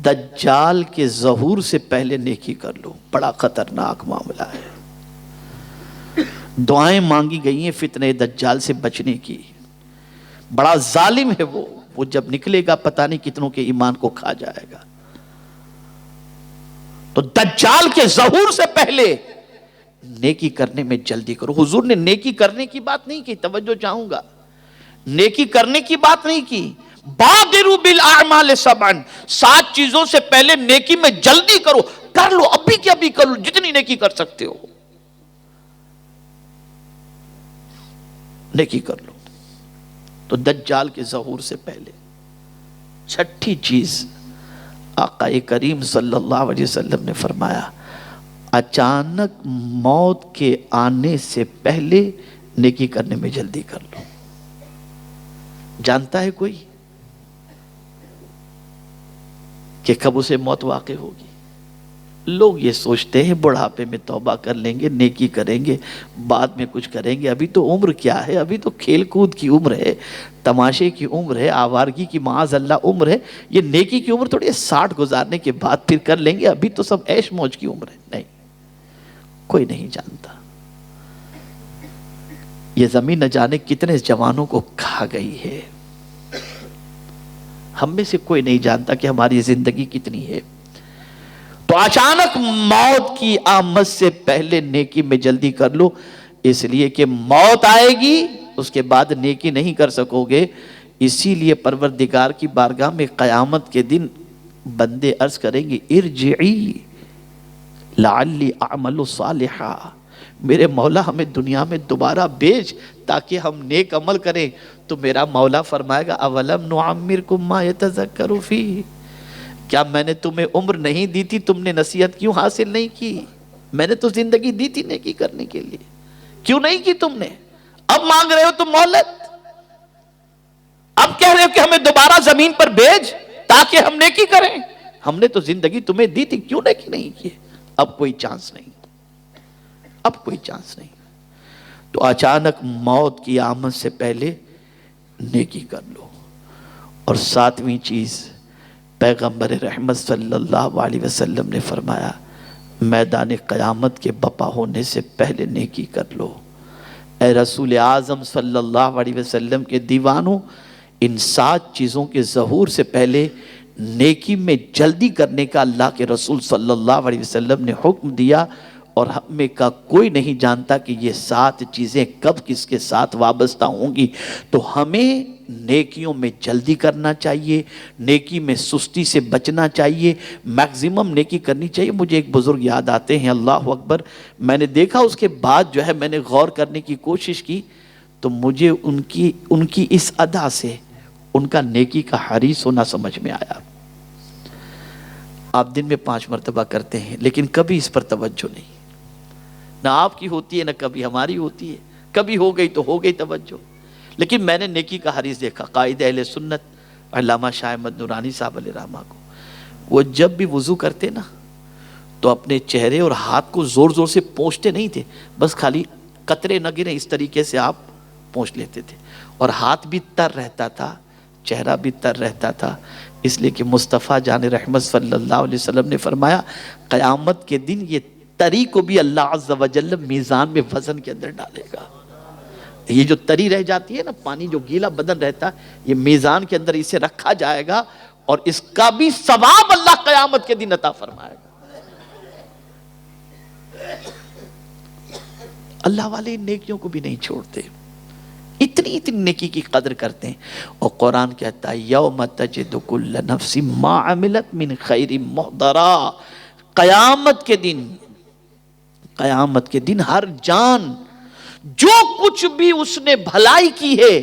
دجال کے ظہور سے پہلے نیکی کر لو. بڑا خطرناک معاملہ ہے. دعائیں مانگی گئی ہیں فتنہ دجال سے بچنے کی. بڑا ظالم ہے وہ جب نکلے گا پتہ نہیں کتنوں کے ایمان کو کھا جائے گا. تو دجال کے ظہور سے پہلے نیکی کرنے میں جلدی کرو. حضور نے نیکی کرنے کی بات نہیں کی, توجہ چاہوں گا, نیکی کرنے کی بات نہیں کی. بادروا بالاعمال سبعا, 7 چیزوں سے پہلے نیکی میں جلدی کرو. کر لو, ابھی کی ابھی کر لو, جتنی نیکی کر سکتے ہو نیکی کر لو. تو دجال کے ظہور سے پہلے. چھٹی چیز, آقا کریم صلی اللہ علیہ وسلم نے فرمایا اچانک موت کے آنے سے پہلے نیکی کرنے میں جلدی کر لو. جانتا ہے کوئی کہ کب اسے موت واقع ہوگی؟ لوگ یہ سوچتے ہیں بڑھاپے میں توبہ کر لیں گے, نیکی کریں گے, بعد میں کچھ کریں گے. ابھی تو عمر کیا ہے, ابھی تو کھیل کود کی عمر ہے, تماشے کی عمر ہے, آوارگی کی معاذ اللہ عمر ہے. یہ نیکی کی عمر تھوڑی 60 گزارنے کے بعد پھر کر لیں گے, ابھی تو سب عیش موج کی عمر ہے. نہیں, کوئی نہیں جانتا. یہ زمین نہ جانے کتنے جوانوں کو کھا گئی ہے. ہم میں سے کوئی نہیں جانتا کہ ہماری زندگی کتنی ہے. تو اچانک موت کی آمد سے پہلے نیکی میں جلدی کر لو، اس لیے کہ موت آئے گی، اس کے بعد نیکی نہیں کر سکو گے۔ اسی لیے پروردگار کی بارگاہ میں قیامت کے دن بندے عرض کریں گے ارجعی لعلی اعمل صالحا، میرے مولا ہمیں دنیا میں دوبارہ بھیج تاکہ ہم نیک عمل کریں۔ تو میرا مولا فرمائے گا اولم نعمرکم ما یتذکر فیہ، کیا میں نے تمہیں عمر نہیں دی تھی، تم نے نصیحت کیوں حاصل نہیں کی؟ میں نے تو زندگی دی تھی نیکی کرنے کے لیے، کیوں نہیں کی تم نے؟ اب مانگ رہے ہو تم مہلت، اب کہہ رہے ہو کہ ہمیں دوبارہ زمین پر بھیج تاکہ ہم نیکی کریں۔ ہم نے تو زندگی تمہیں دی تھی، کیوں نیکی نہیں کی؟ اب کوئی چانس نہیں، اب کوئی چانس نہیں۔ تو اچانک موت کی آمد سے پہلے نیکی کر لو۔ اور ساتویں چیز پیغمبر رحمت صلی اللہ علیہ وسلم نے فرمایا میدان قیامت کے بپا ہونے سے پہلے نیکی کر لو۔ اے رسول اعظم صلی اللہ علیہ وسلم کے دیوانوں، ان 7 چیزوں کے ظہور سے پہلے نیکی میں جلدی کرنے کا اللہ کے رسول صلی اللہ علیہ وسلم نے حکم دیا، اور ہم میں کا کوئی نہیں جانتا کہ یہ 7 چیزیں کب کس کے ساتھ وابستہ ہوں گی۔ تو ہمیں نیکیوں میں جلدی کرنا چاہیے، نیکی میں سستی سے بچنا چاہیے، میکزیمم نیکی کرنی چاہیے۔ مجھے ایک بزرگ یاد آتے ہیں، اللہ اکبر، میں نے دیکھا اس کے بعد جو ہے میں نے غور کرنے کی کوشش کی، تو مجھے ان کی اس ادا سے ان کا نیکی کا حریص ہونا سمجھ میں آیا۔ آپ دن میں 5 مرتبہ کرتے ہیں لیکن کبھی اس پر توجہ نہیں، نہ آپ کی ہوتی ہے نہ کبھی ہماری ہوتی ہے، کبھی ہو گئی تو ہو گئی توجہ۔ لیکن میں نے نیکی کا حریص دیکھا قائد اہل سنت علامہ شاہ احمد نورانی صاحب علیہ رحمہ کو، وہ جب بھی وضو کرتے نا تو اپنے چہرے اور ہاتھ کو زور زور سے پونچھتے نہیں تھے، بس خالی قطرے نہ گریں اس طریقے سے آپ پونچھ لیتے تھے، اور ہاتھ بھی تر رہتا تھا، چہرہ بھی تر رہتا تھا، اس لیے کہ مصطفیٰ جان رحمت صلی اللہ علیہ وسلم نے فرمایا قیامت کے دن یہ تری کو بھی اللہ عز و جل میزان میں وزن کے اندر ڈالے گا۔ یہ جو تری رہ جاتی ہے نا، پانی جو گیلا بدن رہتا ہے، یہ میزان کے اندر اسے رکھا جائے گا اور اس کا بھی ثواب اللہ قیامت کے دن عطا فرمائے گا۔ اللہ والے ان نیکیوں کو بھی نہیں چھوڑتے، اتنی نیکی کی قدر کرتے ہیں۔ اور قرآن کہتا ہے یوم تجد کل نفس ما عملت من خیر محضرا، قیامت کے دن ہر جان جو کچھ بھی اس نے بھلائی کی ہے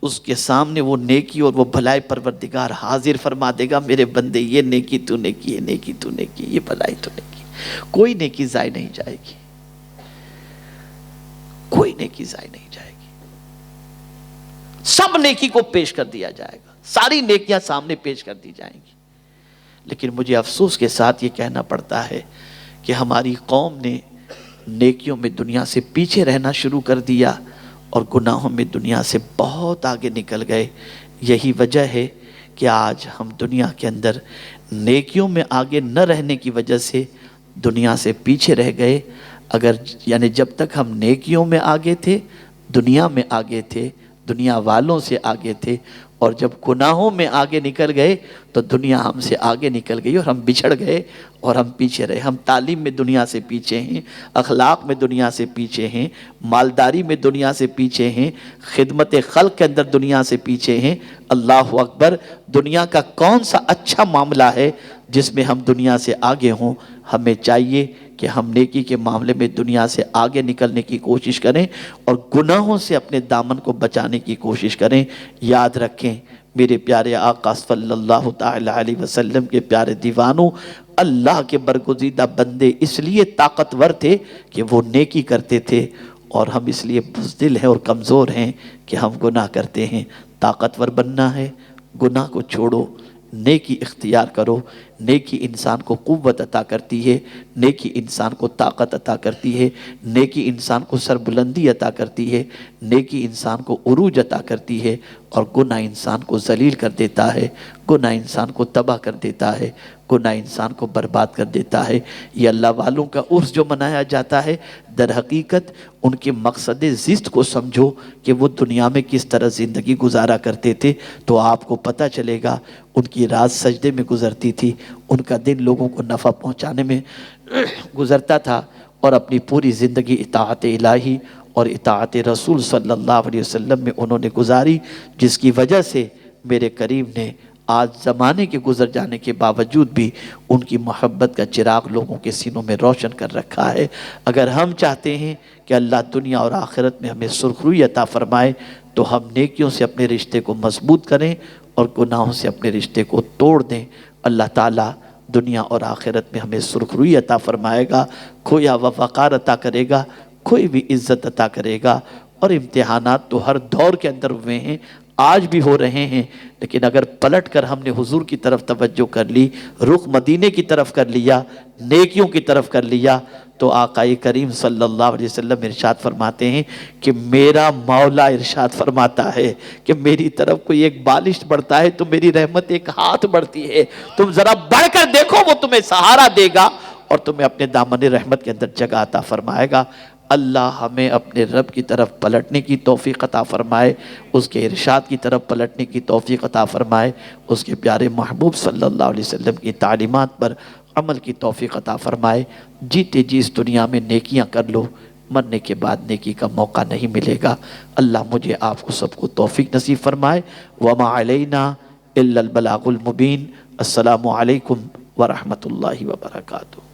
اس کے سامنے وہ نیکی اور وہ بھلائی پروردگار حاضر فرما دے گا، میرے بندے یہ نیکی تو نے کی، یہ نیکی تو نے کی، یہ بھلائی تو نے کی۔ کوئی نیکی ضائع نہیں جائے گی، کوئی نیکی ضائع نہیں جائے گی، سب نیکی کو پیش کر دیا جائے گا، ساری نیکیاں سامنے پیش کر دی جائیں گی۔ لیکن مجھے افسوس کے ساتھ یہ کہنا پڑتا ہے کہ ہماری قوم نے نیکیوں میں دنیا سے پیچھے رہنا شروع کر دیا اور گناہوں میں دنیا سے بہت آگے نکل گئے۔ یہی وجہ ہے کہ آج ہم دنیا کے اندر نیکیوں میں آگے نہ رہنے کی وجہ سے دنیا سے پیچھے رہ گئے۔ اگر یعنی جب تک ہم نیکیوں میں آگے تھے، دنیا میں آگے تھے، دنیا والوں سے آگے تھے، اور جب گناہوں میں آگے نکل گئے تو دنیا ہم سے آگے نکل گئی اور ہم بچھڑ گئے اور ہم پیچھے رہے۔ ہم تعلیم میں دنیا سے پیچھے ہیں، اخلاق میں دنیا سے پیچھے ہیں، مالداری میں دنیا سے پیچھے ہیں، خدمت خلق کے اندر دنیا سے پیچھے ہیں۔ اللہ اکبر، دنیا کا کون سا اچھا معاملہ ہے جس میں ہم دنیا سے آگے ہوں؟ ہمیں چاہیے کہ ہم نیکی کے معاملے میں دنیا سے آگے نکلنے کی کوشش کریں اور گناہوں سے اپنے دامن کو بچانے کی کوشش کریں۔ یاد رکھیں میرے پیارے آقا صلی اللہ تعالی علیہ وسلم کے پیارے دیوانوں، اللہ کے برگزیدہ بندے اس لیے طاقتور تھے کہ وہ نیکی کرتے تھے، اور ہم اس لیے بزدل ہیں اور کمزور ہیں کہ ہم گناہ کرتے ہیں۔ طاقتور بننا ہے، گناہ کو چھوڑو، نیکی اختیار کرو۔ نیکی انسان کو قوت عطا کرتی ہے، نیکی انسان کو طاقت عطا کرتی ہے، نیکی انسان کو سربلندی عطا کرتی ہے، نیکی انسان کو عروج عطا کرتی ہے، اور گناہ انسان کو ذلیل کر دیتا ہے، گناہ انسان کو تباہ کر دیتا ہے، گناہ انسان کو برباد کر دیتا ہے۔ یہ اللہ والوں کا عرس جو منایا جاتا ہے، در حقیقت ان کے مقصد زشت کو سمجھو کہ وہ دنیا میں کس طرح زندگی گزارا کرتے تھے تو آپ کو پتہ چلے گا۔ ان کی رات سجدے میں گزرتی تھی، ان کا دن لوگوں کو نفع پہنچانے میں گزرتا تھا، اور اپنی پوری زندگی اطاعت الہی اور اطاعت رسول صلی اللہ علیہ وسلم میں انہوں نے گزاری، جس کی وجہ سے میرے کریم نے آج زمانے کے گزر جانے کے باوجود بھی ان کی محبت کا چراغ لوگوں کے سینوں میں روشن کر رکھا ہے۔ اگر ہم چاہتے ہیں کہ اللہ دنیا اور آخرت میں ہمیں سرخروئی عطا فرمائے تو ہم نیکیوں سے اپنے رشتے کو مضبوط کریں اور گناہوں سے اپنے رشتے کو توڑ دیں۔ اللہ تعالیٰ دنیا اور آخرت میں ہمیں سرخروئی عطا فرمائے گا، کھویا و وقار عطا کرے گا، کوئی بھی عزت عطا کرے گا۔ اور امتحانات تو ہر دور کے اندر ہوئے ہیں، آج بھی ہو رہے ہیں، لیکن اگر پلٹ کر ہم نے حضور کی طرف توجہ کر لی، رخ مدینے کی طرف کر لیا، نیکیوں کی طرف کر لیا، تو آقا کریم صلی اللہ علیہ وسلم ارشاد فرماتے ہیں کہ میرا مولا ارشاد فرماتا ہے کہ میری طرف کوئی ایک بالش بڑھتا ہے تو میری رحمت ایک ہاتھ بڑھتی ہے، تم ذرا بڑھ کر دیکھو، وہ تمہیں سہارا دے گا اور تمہیں اپنے دامن رحمت کے اندر جگہ عطا فرمائے گا۔ اللہ ہمیں اپنے رب کی طرف پلٹنے کی توفیق عطا فرمائے، اس کے ارشاد کی طرف پلٹنے کی توفیق عطا فرمائے، اس کے پیارے محبوب صلی اللہ علیہ وسلم کی تعلیمات پر عمل کی توفیق عطا فرمائے۔ جیتے جی اس دنیا میں نیکیاں کر لو، مرنے کے بعد نیکی کا موقع نہیں ملے گا۔ اللہ مجھے آپ کو سب کو توفیق نصیب فرمائے۔ وما علینا الا البلاغ المبین۔ السلام علیکم ورحمۃ اللہ وبرکاتہ۔